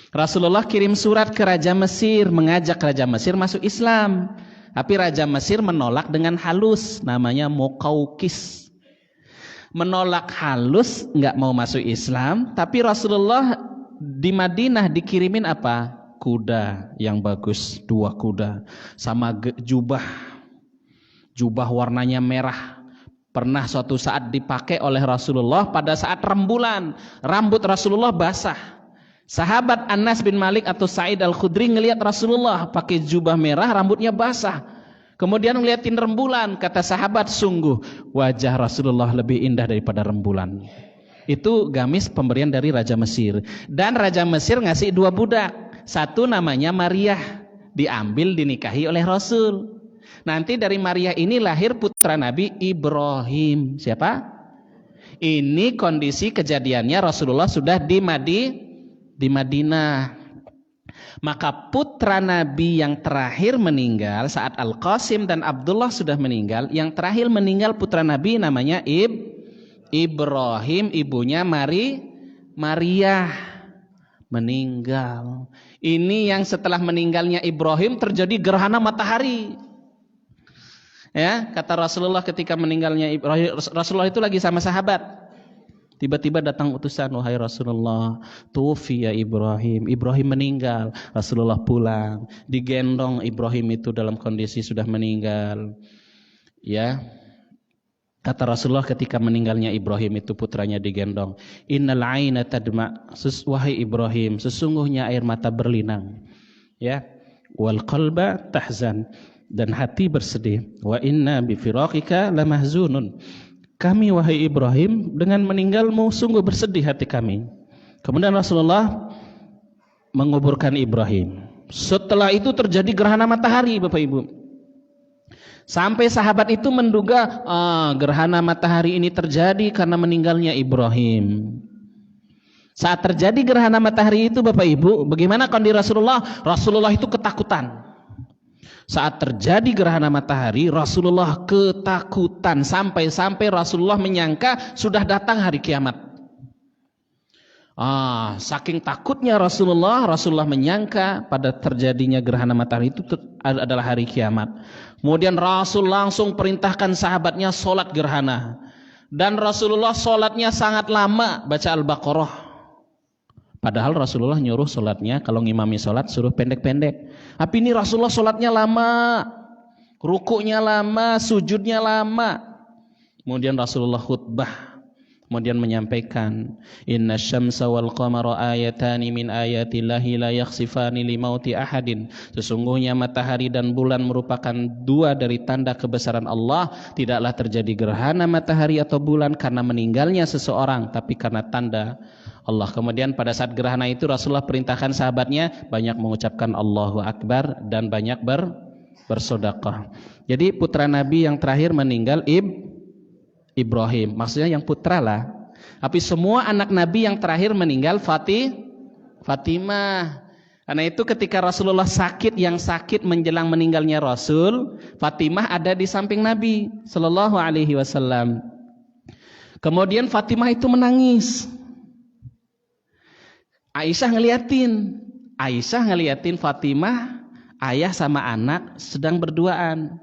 Speaker 1: Rasulullah kirim surat ke Raja Mesir, mengajak Raja Mesir masuk Islam. Tapi Raja Mesir menolak dengan halus, namanya Muqawqis. Menolak halus, nggak mau masuk Islam. Tapi Rasulullah di Madinah dikirimin apa? Kuda yang bagus, 2 kuda. Sama jubah warnanya merah. Pernah suatu saat dipakai oleh Rasulullah pada saat rembulan. Rambut Rasulullah basah. Sahabat Anas bin Malik atau Sa'id Al-Khudri ngelihat Rasulullah pakai jubah merah, rambutnya basah. Kemudian ngeliatin rembulan, kata sahabat, sungguh wajah Rasulullah lebih indah daripada rembulan. Itu gamis pemberian dari Raja Mesir. Dan Raja Mesir ngasih 2 budak. Satu namanya Maryah, diambil dinikahi oleh Rasul. Nanti dari Maryah ini lahir putra Nabi Ibrahim. Siapa? Ini kondisi kejadiannya Rasulullah sudah di Madinah. Maka putra Nabi yang terakhir meninggal saat Al-Qasim dan Abdullah sudah meninggal, yang terakhir meninggal putra Nabi namanya Ibrahim, ibunya Maria meninggal. Ini yang setelah meninggalnya Ibrahim terjadi gerhana matahari. Ya, kata Rasulullah ketika meninggalnya Ibrahim, Rasulullah itu lagi sama sahabat. Tiba-tiba datang utusan, wahai Rasulullah, tufiya Ibrahim, Ibrahim meninggal. Rasulullah pulang, digendong Ibrahim itu dalam kondisi sudah meninggal. Ya, kata Rasulullah ketika meninggalnya Ibrahim itu putranya digendong, innal aina tadma, wahai Ibrahim, sesungguhnya air mata berlinang. Ya, wal qalba tahzan, dan hati bersedih. Wa inna bi firaqika lamahzunun. Kami wahai Ibrahim dengan meninggalmu sungguh bersedih hati kami. Kemudian Rasulullah menguburkan Ibrahim. Setelah itu terjadi gerhana matahari, Bapak Ibu. Sampai sahabat itu menduga gerhana matahari ini terjadi karena meninggalnya Ibrahim. Saat terjadi gerhana matahari itu, Bapak Ibu, bagaimana kondisi Rasulullah? Rasulullah itu ketakutan. Saat terjadi gerhana matahari, Rasulullah ketakutan sampai-sampai Rasulullah menyangka sudah datang hari kiamat. Saking takutnya Rasulullah menyangka pada terjadinya gerhana matahari itu adalah hari kiamat. Kemudian Rasul langsung perintahkan sahabatnya sholat gerhana. Dan Rasulullah sholatnya sangat lama, baca Al-Baqarah. Padahal Rasulullah nyuruh sholatnya kalau ngimami sholat suruh pendek-pendek. Tapi ini Rasulullah sholatnya lama, rukuknya lama, sujudnya lama. Kemudian Rasulullah khutbah, kemudian menyampaikan, inna syamsa wal qamara ayatani min ayatillahi la yakhsifani limauti ahadin. Sesungguhnya matahari dan bulan merupakan dua dari tanda kebesaran Allah. Tidaklah terjadi gerhana matahari atau bulan karena meninggalnya seseorang, tapi karena tanda Allah. Kemudian pada saat gerhana itu Rasulullah perintahkan sahabatnya banyak mengucapkan Allahu Akbar dan banyak bersedekah. Jadi putra Nabi yang terakhir meninggal Ibrahim, maksudnya yang putra lah. Tapi semua anak Nabi yang terakhir meninggal Fatimah. Karena itu ketika Rasulullah sakit menjelang meninggalnya Rasul, Fatimah ada di samping Nabi Sallallahu Alaihi Wasallam. Kemudian Fatimah itu menangis. Aisyah ngeliatin Fatimah, ayah sama anak sedang berduaan.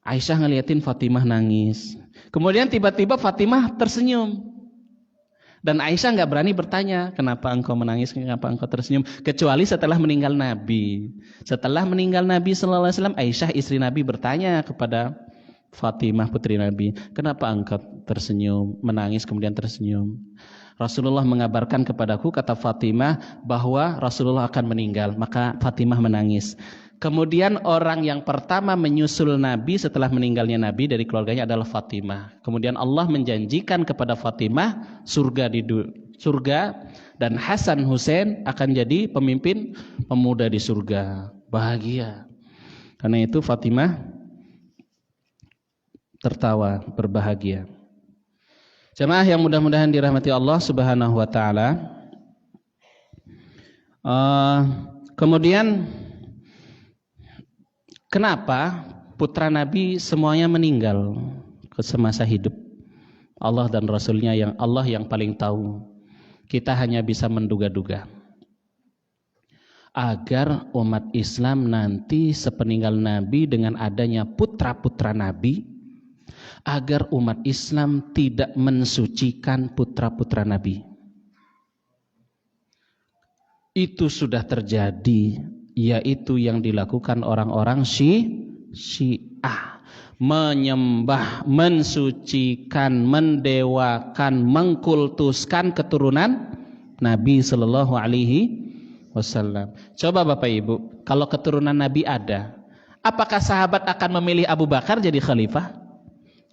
Speaker 1: Aisyah ngeliatin Fatimah nangis. Kemudian tiba-tiba Fatimah tersenyum. Dan Aisyah nggak berani bertanya, kenapa engkau menangis, kenapa engkau tersenyum, kecuali setelah meninggal Nabi. Setelah meninggal Nabi Sallallahu Alaihi Wasallam, Aisyah istri Nabi bertanya kepada Fatimah putri Nabi, kenapa engkau tersenyum, menangis kemudian tersenyum? Rasulullah mengabarkan kepadaku, kata Fatimah, bahwa Rasulullah akan meninggal. Maka Fatimah menangis. Kemudian orang yang pertama menyusul Nabi setelah meninggalnya Nabi dari keluarganya adalah Fatimah. Kemudian Allah menjanjikan kepada Fatimah surga dan Hasan Hussein akan jadi pemimpin pemuda di surga. Bahagia. Karena itu Fatimah tertawa berbahagia. Jemaah yang mudah-mudahan dirahmati Allah Subhanahu wa taala. Kemudian kenapa putra Nabi semuanya meninggal ke semasa hidup? Allah dan Rasulnya yang paling tahu. Kita hanya bisa menduga-duga. Agar umat Islam nanti sepeninggal Nabi dengan adanya putra-putra Nabi, agar umat Islam tidak mensucikan putra-putra Nabi. Itu sudah terjadi, yaitu yang dilakukan orang-orang Syiah, menyembah, mensucikan, mendewakan, mengkultuskan keturunan Nabi Sallallahu Alaihi Wasallam. Coba Bapak Ibu, kalau keturunan Nabi ada, apakah sahabat akan memilih Abu Bakar jadi khalifah?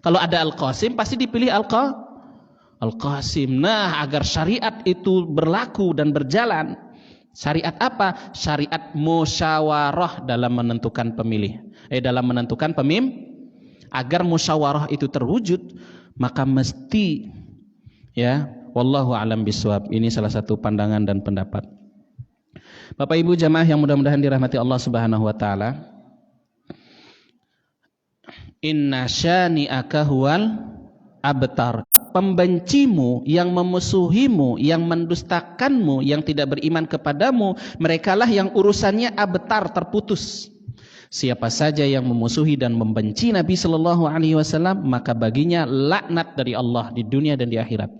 Speaker 1: Kalau ada Al-Qasim pasti dipilih Al-Qasim. Nah, agar syariat itu berlaku dan berjalan. Syariat apa? Syariat musyawarah dalam menentukan pemilih. Dalam menentukan pemimpin. Agar musyawarah itu terwujud, maka mesti, ya, wallahu a'lam bishawab. Ini salah satu pandangan dan pendapat. Bapak Ibu jamaah yang mudah-mudahan dirahmati Allah Subhanahu wa taala. Inna syani'aka huwal abtar. Pembencimu, yang memusuhimu, yang mendustakanmu, yang tidak beriman kepadamu, merekalah yang urusannya abtar, terputus. Siapa saja yang memusuhi dan membenci Nabi Shallallahu Alaihi Wasallam, maka baginya laknat dari Allah di dunia dan di akhirat.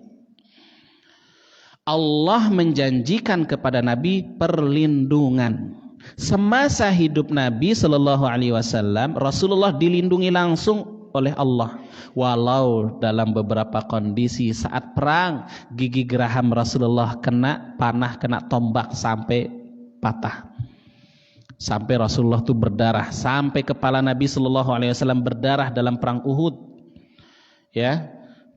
Speaker 1: Allah menjanjikan kepada Nabi perlindungan. Semasa hidup Nabi Shallallahu Alaihi Wasallam, Rasulullah dilindungi langsung oleh Allah, walau dalam beberapa kondisi saat perang gigi geraham Rasulullah kena panah, kena tombak sampai patah, sampai Rasulullah itu berdarah, sampai kepala Nabi Shallallahu Alaihi Wasallam berdarah dalam perang Uhud. Ya,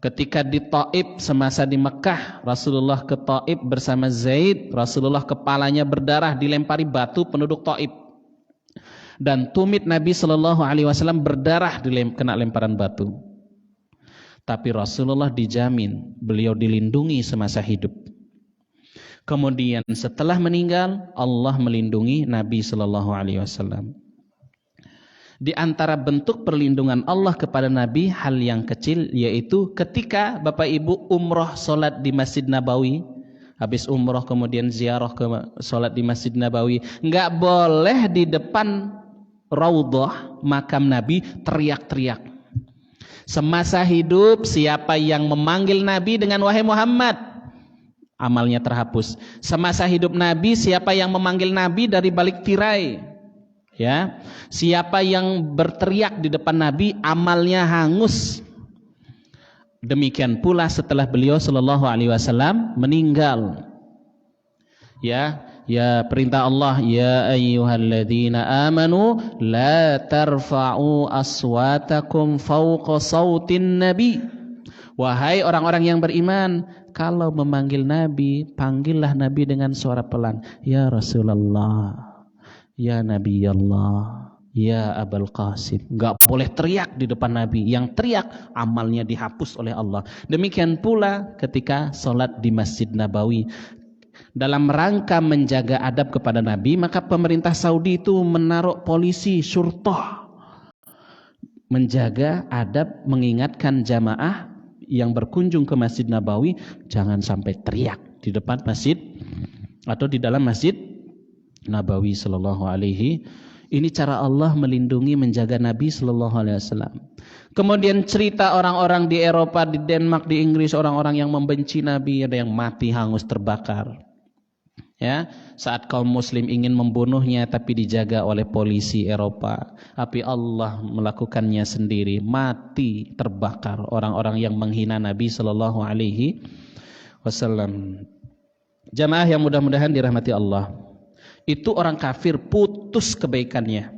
Speaker 1: ketika di Taif semasa di Mekah, Rasulullah ke Taif bersama Zaid, Rasulullah kepalanya berdarah dilempari batu penduduk Taif. Dan tumit Nabi Shallallahu Alaihi Wasallam berdarah kena lemparan batu. Tapi Rasulullah dijamin, beliau dilindungi semasa hidup. Kemudian setelah meninggal, Allah melindungi Nabi Shallallahu Alaihi Wasallam. Di antara bentuk perlindungan Allah kepada Nabi, hal yang kecil, yaitu ketika Bapak Ibu umroh sholat di Masjid Nabawi, habis umroh kemudian ziarah ke sholat di Masjid Nabawi, nggak boleh di depan Raudhah makam Nabi teriak-teriak. Semasa hidup siapa yang memanggil Nabi dengan wahai Muhammad, amalnya terhapus. Semasa hidup Nabi siapa yang memanggil Nabi dari balik tirai, ya, siapa yang berteriak di depan Nabi, amalnya hangus. Demikian pula setelah beliau Shallallahu Alaihi Wasallam meninggal. Ya perintah Allah, ya ayyuhalladzina amanu la tarfa'u aswatakum fawqa sautin nabi. Wahai orang-orang yang beriman, kalau memanggil Nabi, panggillah Nabi dengan suara pelan. Ya Rasulullah, ya Nabi Allah, ya Abul Qasim. Enggak boleh teriak di depan Nabi. Yang teriak amalnya dihapus oleh Allah. Demikian pula ketika sholat di Masjid Nabawi. Dalam rangka menjaga adab kepada Nabi, maka pemerintah Saudi itu menaruh polisi syurtah menjaga adab, mengingatkan jamaah yang berkunjung ke Masjid Nabawi jangan sampai teriak di depan masjid atau di dalam Masjid Nabawi Sallallahu Alaihi. Ini cara Allah melindungi, menjaga Nabi Sallallahu Alaihi Wasallam. Kemudian cerita orang-orang di Eropa, di Denmark, di Inggris, orang-orang yang membenci Nabi, ada yang mati hangus terbakar. Ya, saat kaum muslim ingin membunuhnya tapi dijaga oleh polisi Eropa, tapi Allah melakukannya sendiri, mati terbakar orang-orang yang menghina Nabi Sallallahu Alaihi Wasallam. Jamaah yang mudah-mudahan dirahmati Allah, itu orang kafir putus kebaikannya.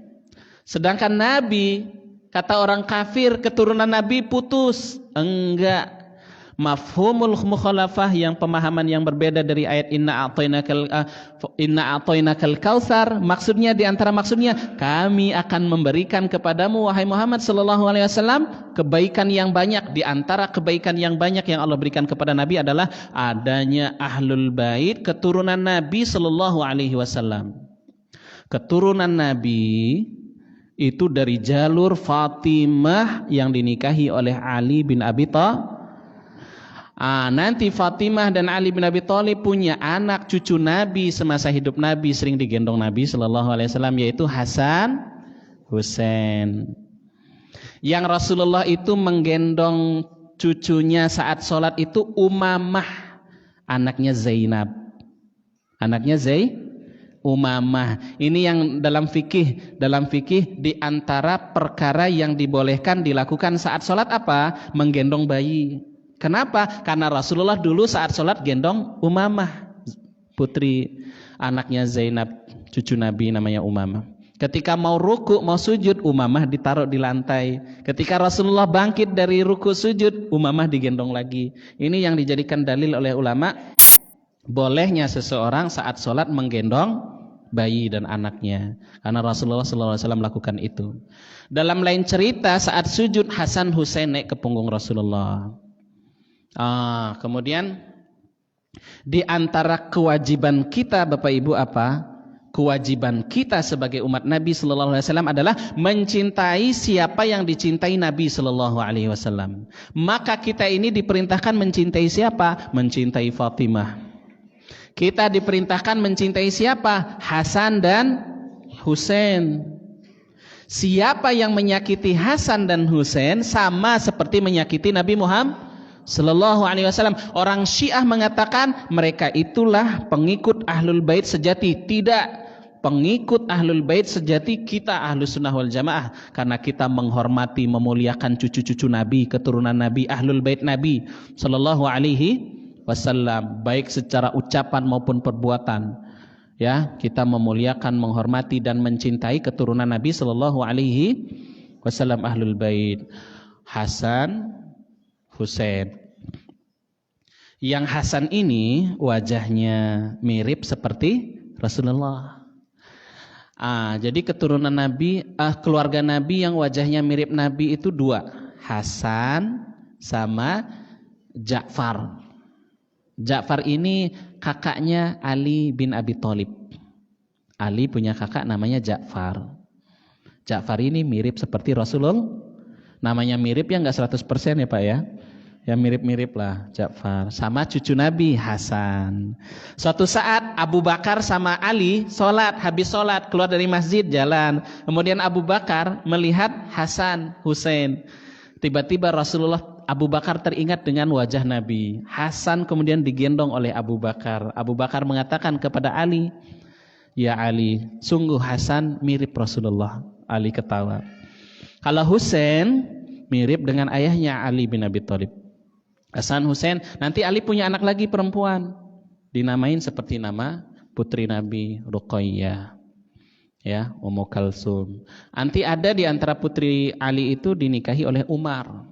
Speaker 1: Sedangkan Nabi, kata orang kafir keturunan Nabi putus, enggak. Mafhumul mukhalafah, yang pemahaman yang berbeda dari ayat inna a'tainakal kautsar, maksudnya, di antara maksudnya, kami akan memberikan kepadamu wahai Muhammad sallallahu alaihi wasallam kebaikan yang banyak. Di antara kebaikan yang banyak yang Allah berikan kepada Nabi adalah adanya ahlul bait, keturunan Nabi sallallahu alaihi wasallam. Keturunan Nabi itu dari jalur Fatimah yang dinikahi oleh Ali bin Abi Thalib. Nanti Fatimah dan Ali bin Abi Thalib punya anak cucu Nabi semasa hidup Nabi, sering digendong Nabi Sallallahu Alaihi Wasallam, yaitu Hasan, Husain. Yang Rasulullah itu menggendong cucunya saat sholat itu Umamah, anaknya Zainab, anaknya Umamah. Ini yang dalam fikih di antara perkara yang dibolehkan dilakukan saat sholat apa? Menggendong bayi. Kenapa? Karena Rasulullah dulu saat sholat gendong Umamah, putri anaknya Zainab, cucu Nabi namanya Umamah. Ketika mau ruku, mau sujud, Umamah ditaruh di lantai. Ketika Rasulullah bangkit dari ruku sujud, Umamah digendong lagi. Ini yang dijadikan dalil oleh ulama, bolehnya seseorang saat sholat menggendong bayi dan anaknya, karena Rasulullah SAW melakukan itu. Dalam lain cerita, saat sujud Hasan Husain naik ke punggung Rasulullah. Kemudian di antara kewajiban kita Bapak Ibu apa? kewajiban kita sebagai umat Nabi Sallallahu Alaihi Wasallam adalah mencintai siapa yang dicintai Nabi Sallallahu Alaihi Wasallam. Maka kita ini diperintahkan mencintai siapa? Mencintai Fatimah. Kita diperintahkan mencintai siapa? Hasan dan Husain. Siapa yang menyakiti Hasan dan Husain sama seperti menyakiti Nabi Muhammad Sallallahu Alaihi Wasallam. Orang Syiah mengatakan mereka itulah pengikut Ahlul Bait sejati. Tidak. Pengikut Ahlul Bait sejati kita Ahlus Sunnah wal Jamaah, karena kita menghormati, memuliakan cucu-cucu Nabi, keturunan Nabi, Ahlul Bait Nabi Sallallahu Alaihi Wasallam, baik secara ucapan maupun perbuatan. Ya, kita memuliakan, menghormati dan mencintai keturunan Nabi Sallallahu Alaihi Wasallam, Ahlul Bait. Hasan, Husain. Yang Hasan ini wajahnya mirip seperti Rasulullah. Jadi keturunan Nabi, keluarga Nabi yang wajahnya mirip Nabi itu dua, Hasan sama Ja'far. Ja'far ini kakaknya Ali bin Abi Thalib. Ali punya kakak namanya Ja'far. Ja'far ini mirip seperti Rasulullah. Namanya mirip ya nggak 100% ya Pak ya. Ya mirip-mirip lah Ja'far. Sama cucu Nabi Hasan. Suatu saat Abu Bakar sama Ali sholat, habis sholat keluar dari masjid jalan. Kemudian Abu Bakar melihat Hasan, Husain. Tiba-tiba Abu Bakar teringat dengan wajah Nabi. Hasan kemudian digendong oleh Abu Bakar. Abu Bakar mengatakan kepada Ali, "Ya Ali, sungguh Hasan mirip Rasulullah." Ali ketawa. Kalau Husain mirip dengan ayahnya Ali bin Abi Thalib. Hasan, Husain, nanti Ali punya anak lagi perempuan, dinamain seperti nama putri Nabi, Ruqayyah, ya, Ummu Kalsum. Nanti ada di antara putri Ali itu dinikahi oleh Umar.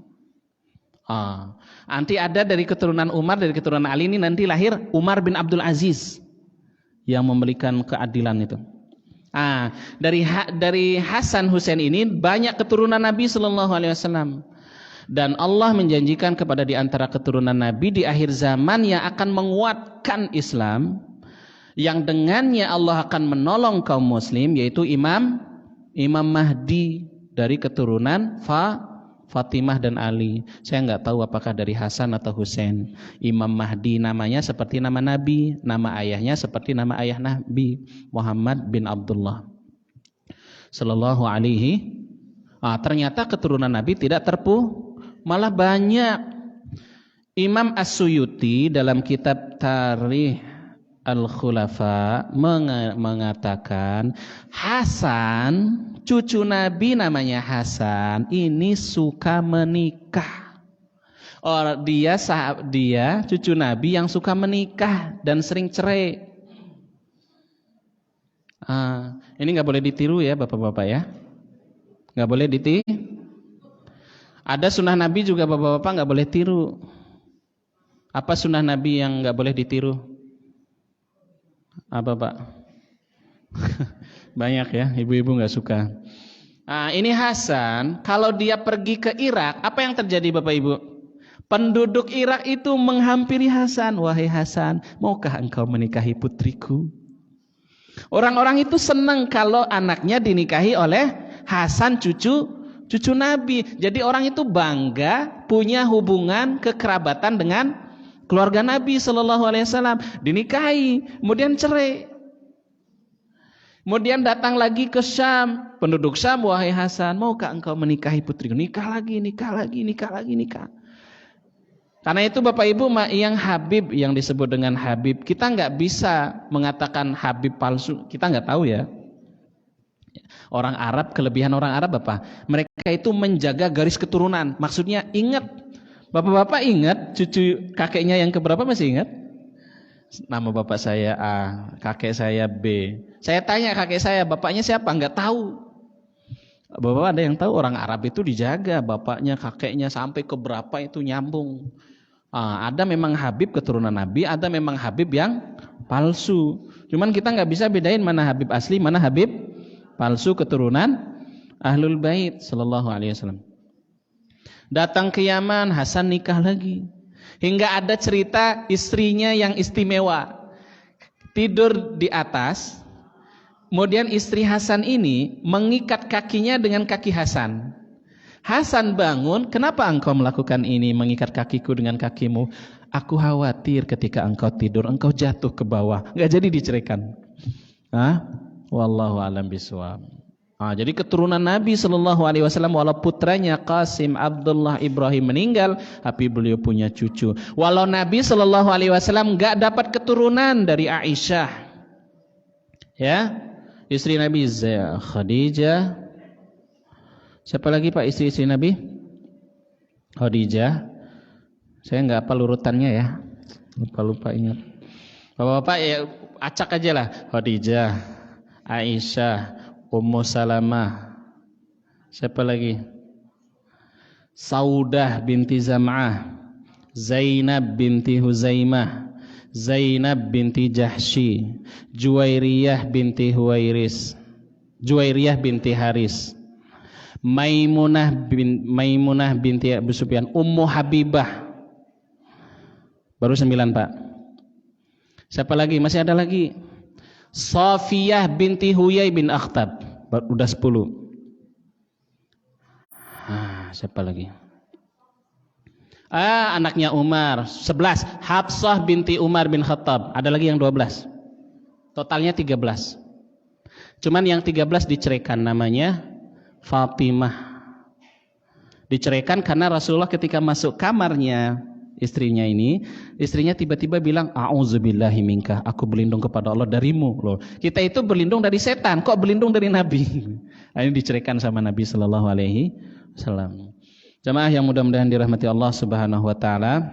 Speaker 1: Nanti ada dari keturunan Umar, dari keturunan Ali ini nanti lahir Umar bin Abdul Aziz yang memberikan keadilan itu. Dari Hasan, Husain ini banyak keturunan Nabi Sallallahu Alaihi Wasallam. Dan Allah menjanjikan kepada di antara keturunan Nabi di akhir zaman yang akan menguatkan Islam, yang dengannya Allah akan menolong kaum muslim, yaitu Imam Mahdi dari keturunan Fatimah dan Ali. Saya nggak tahu apakah dari Hasan atau Husain. Imam Mahdi namanya seperti nama Nabi, nama ayahnya seperti nama ayah Nabi, Muhammad bin Abdullah Sallallahu Alaihi. Ternyata keturunan Nabi tidak terpuh, malah banyak. Imam As-Suyuti dalam kitab Tarikh Al-Khulafa mengatakan Hasan, cucu Nabi namanya Hasan, ini suka menikah. Dia cucu Nabi yang suka menikah dan sering cerai. Ini nggak boleh ditiru ya bapak-bapak ya, nggak boleh ditiru. Ada sunnah Nabi juga bapak-bapak nggak boleh tiru. Apa sunnah Nabi yang nggak boleh ditiru? Apa Pak? Banyak ya, ibu-ibu nggak suka. Ini Hasan, kalau dia pergi ke Irak, apa yang terjadi Bapak Ibu? Penduduk Irak itu menghampiri Hasan. Wahai Hasan, maukah engkau menikahi putriku? Orang-orang itu senang kalau anaknya dinikahi oleh Hasan, cucu Nabi. Jadi orang itu bangga punya hubungan kekerabatan dengan keluarga Nabi Sallallahu Alaihi Wasallam. Dinikahi, kemudian cerai. Kemudian datang lagi ke Syam. Penduduk Syam, wahai Hasan, maukah engkau menikahi putriku? Nikah lagi. Karena itu Bapak Ibu, yang Habib, yang disebut dengan Habib, kita nggak bisa mengatakan Habib palsu. Kita nggak tahu ya. Orang Arab, kelebihan orang Arab apa? Mereka itu menjaga garis keturunan. Maksudnya ingat, bapak-bapak ingat cucu kakeknya yang keberapa, masih ingat? Nama bapak saya A, kakek saya B. Saya tanya kakek saya, bapaknya siapa? Enggak tahu. Bapak ada yang tahu? Orang Arab itu dijaga bapaknya, kakeknya sampai ke berapa itu nyambung. Ada memang Habib keturunan Nabi, ada memang Habib yang palsu. Cuman kita nggak bisa bedain mana Habib asli, mana Habib palsu keturunan Ahlul Bait Sallallahu Alaihi Wasallam. Datang ke Yaman, Hasan nikah lagi. Hingga ada cerita istrinya yang istimewa, tidur di atas,
Speaker 2: Kemudian istri Hasan ini mengikat kakinya dengan kaki Hasan. Hasan bangun, kenapa engkau melakukan ini, mengikat kakiku dengan kakimu? Aku khawatir ketika engkau tidur, engkau jatuh ke bawah. Nggak jadi diceraikan. Wallahu a'lam bishawab. Jadi keturunan Nabi SAW, walau putranya Qasim, Abdullah, Ibrahim meninggal, tapi beliau punya cucu. Walau Nabi SAW nggak dapat keturunan dari Aisyah, ya, istri Nabi Khadijah. Siapa lagi Pak istri-istri Nabi? Khadijah. Saya nggak hafal urutannya ya, lupa ingat. Bapak-bapak ya acak aja lah. Khadijah, Aisyah, Ummu Salamah. Siapa lagi? Saudah binti Zam'ah, Zainab binti Huzaimah, Zainab binti Jahsy, Juwairiyah binti Huwairis, Juwairiyah binti Haris, Maimunah binti Abu Sufyan, Ummu Habibah. Baru 9 Pak. Siapa lagi? Masih ada lagi. Safiyah binti Huyai bin Akhtab. Udah 10. Siapa lagi? Anaknya Umar. 11. Hafsah binti Umar bin Khattab. Ada lagi yang 12. Totalnya 13. Cuman yang 13 diceraikan, namanya Fatimah. Diceraikan karena Rasulullah ketika masuk kamarnya istrinya tiba-tiba bilang, a'udzubillahi minka, aku berlindung kepada Allah darimu. Loh, kita itu berlindung dari setan, kok berlindung dari Nabi? Ini diceraikan sama Nabi sallallahu alaihi wasallam. Jamaah yang mudah-mudahan dirahmati Allah Subhanahu wa taala.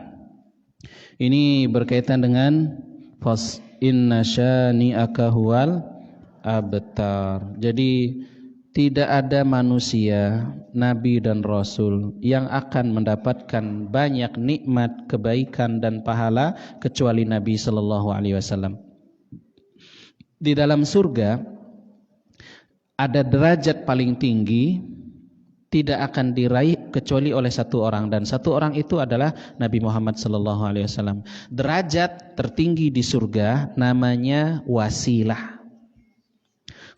Speaker 2: Ini berkaitan dengan fas inna syani'aka huwal abtar. Jadi tidak ada manusia, nabi dan rasul yang akan mendapatkan banyak nikmat, kebaikan dan pahala kecuali Nabi sallallahu alaihi wasallam. Di dalam surga ada derajat paling tinggi, tidak akan diraih kecuali oleh satu orang, dan satu orang itu adalah Nabi Muhammad sallallahu alaihi wasallam. Derajat tertinggi di surga namanya wasilah.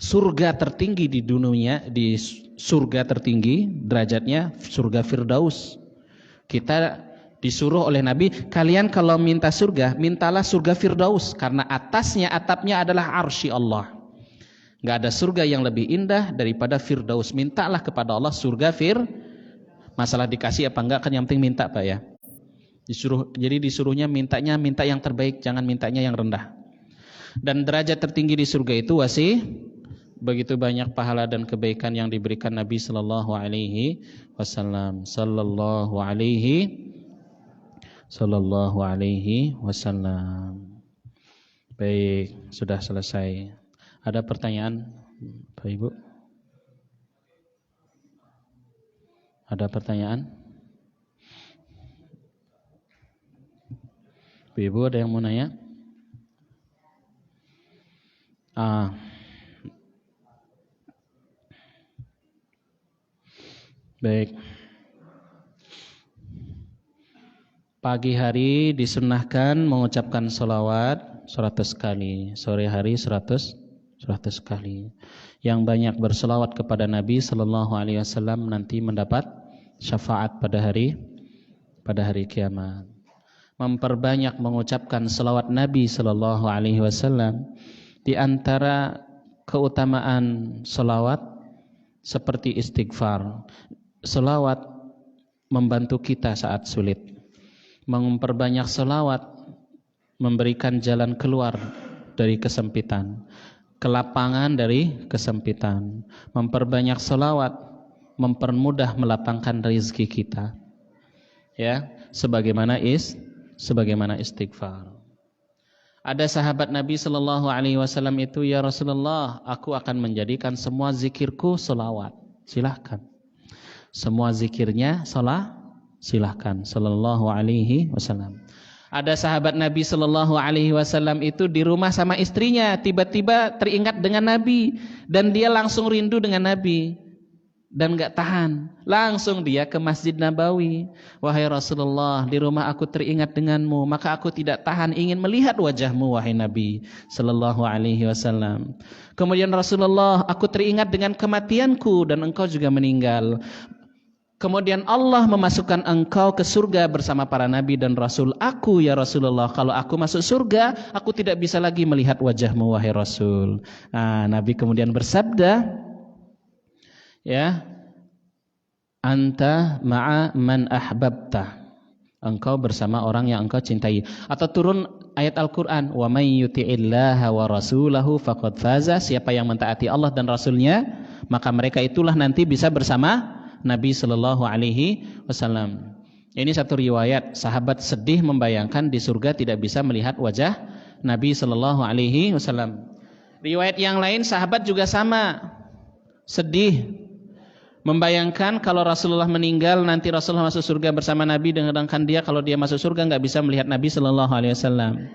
Speaker 2: Surga tertinggi di dunia, di surga tertinggi derajatnya surga Firdaus. Kita disuruh oleh Nabi, kalian kalau minta surga, mintalah surga Firdaus, karena atasnya, atapnya adalah arsy Allah. Gak ada surga yang lebih indah daripada Firdaus. Mintalah kepada Allah surga Masalah dikasih apa enggak kan yang penting minta Pak ya. Jadi disuruhnya minta yang terbaik, jangan mintanya yang rendah. Dan derajat tertinggi di surga itu begitu banyak pahala dan kebaikan yang diberikan Nabi sallallahu alaihi wasallam. Sallallahu alaihi wasallam. Baik, sudah selesai. Ada pertanyaan Bapak Ibu? Ada pertanyaan? Bapak Ibu ada yang mau nanya? Baik. Pagi hari disunnahkan mengucapkan sholawat 100 kali, sore hari 100 kali. Yang banyak berselawat kepada Nabi sallallahu alaihi wasallam nanti mendapat syafaat pada hari kiamat. Memperbanyak mengucapkan selawat Nabi sallallahu alaihi wasallam, di antara keutamaan selawat seperti istighfar. Selawat membantu kita saat sulit. Memperbanyak selawat memberikan jalan keluar dari kesempitan, kelapangan dari kesempitan. Memperbanyak selawat mempermudah melapangkan rezeki kita. Ya, sebagaimana istighfar. Ada sahabat Nabi sallallahu alaihi wasallam itu, ya Rasulullah, aku akan menjadikan semua zikirku selawat. Silahkan. Semua zikirnya silahkan. Sallallahu alaihi wasallam. Ada sahabat Nabi sallallahu alaihi wasallam itu di rumah sama istrinya, tiba-tiba teringat dengan Nabi dan dia langsung rindu dengan Nabi. dan gak tahan. Langsung dia ke Masjid Nabawi. Wahai Rasulullah, di rumah aku teringat denganmu, maka aku tidak tahan ingin melihat wajahmu wahai Nabi sallallahu alaihi wasallam. Kemudian Rasulullah, aku teringat dengan kematianku dan engkau juga meninggal. Kemudian Allah memasukkan engkau ke surga bersama para nabi dan rasul. Aku ya Rasulullah, kalau aku masuk surga, aku tidak bisa lagi melihat wajahmu wahai Rasul. Nah, Nabi kemudian bersabda, ya, anta ma'a man ahbabta. Engkau bersama orang yang engkau cintai. Atau turun ayat Al-Quran, wa may yuti'illaha wa rasulahu faqad faza. Siapa yang mentaati Allah dan Rasulnya, maka mereka itulah nanti bisa bersama Nabi sallallahu alaihi wasallam. Ini satu riwayat, sahabat sedih membayangkan di surga tidak bisa melihat wajah Nabi sallallahu alaihi wasallam. Riwayat yang lain sahabat juga sama, sedih membayangkan kalau Rasulullah meninggal nanti Rasulullah masuk surga bersama Nabi, sedangkan dia kalau dia masuk surga nggak bisa melihat Nabi sallallahu alaihi wasallam.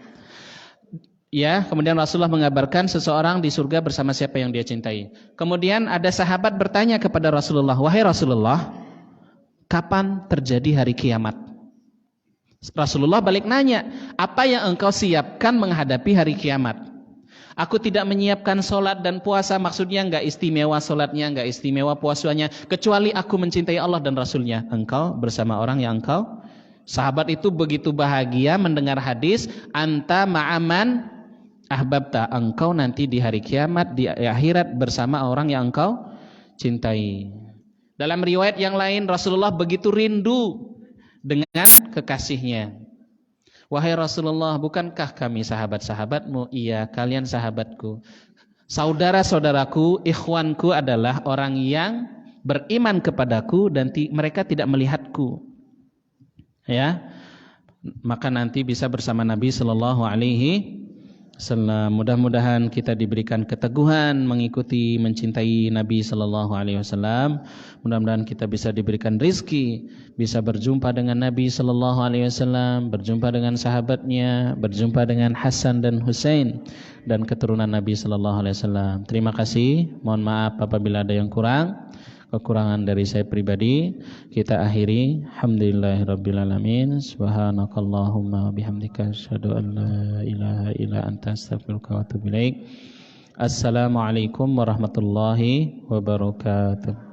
Speaker 2: Ya, kemudian Rasulullah mengabarkan seseorang di surga bersama siapa yang dia cintai. Kemudian ada sahabat bertanya kepada Rasulullah, wahai Rasulullah, kapan terjadi hari kiamat? Rasulullah balik nanya, apa yang engkau siapkan menghadapi hari kiamat? Aku tidak menyiapkan solat dan puasa, maksudnya enggak istimewa solatnya, enggak istimewa puasanya, kecuali aku mencintai Allah dan Rasulnya. Engkau bersama orang yang engkau. Sahabat itu begitu bahagia mendengar hadis, anta ma'aman ahbabta, engkau nanti di hari kiamat, di akhirat bersama orang yang engkau cintai. Dalam riwayat yang lain Rasulullah begitu rindu dengan kekasihnya. Wahai Rasulullah, bukankah kami sahabat-sahabatmu? Iya, kalian sahabatku. Saudara-saudaraku, ikhwanku adalah orang yang beriman kepadaku dan mereka tidak melihatku. Ya, maka nanti bisa bersama Nabi sallallahu alaihi wasallam. Mudah-mudahan kita diberikan keteguhan mengikuti, mencintai Nabi sallallahu alaihi wasallam. Mudah-mudahan kita bisa diberikan rizki, bisa berjumpa dengan Nabi sallallahu alaihi wasallam, berjumpa dengan sahabatnya, berjumpa dengan Hasan dan Husain dan keturunan Nabi sallallahu alaihi wasallam. Terima kasih. Mohon maaf apabila ada yang kurang. Kekurangan dari saya pribadi kita akhiri. Alhamdulillahirabbil alamin. Subhanakallahumma bihamdika asyhadu an la ilaha illa anta astaghfiruka wa atubu ilaik. Assalamualaikum warahmatullahi wabarakatuh.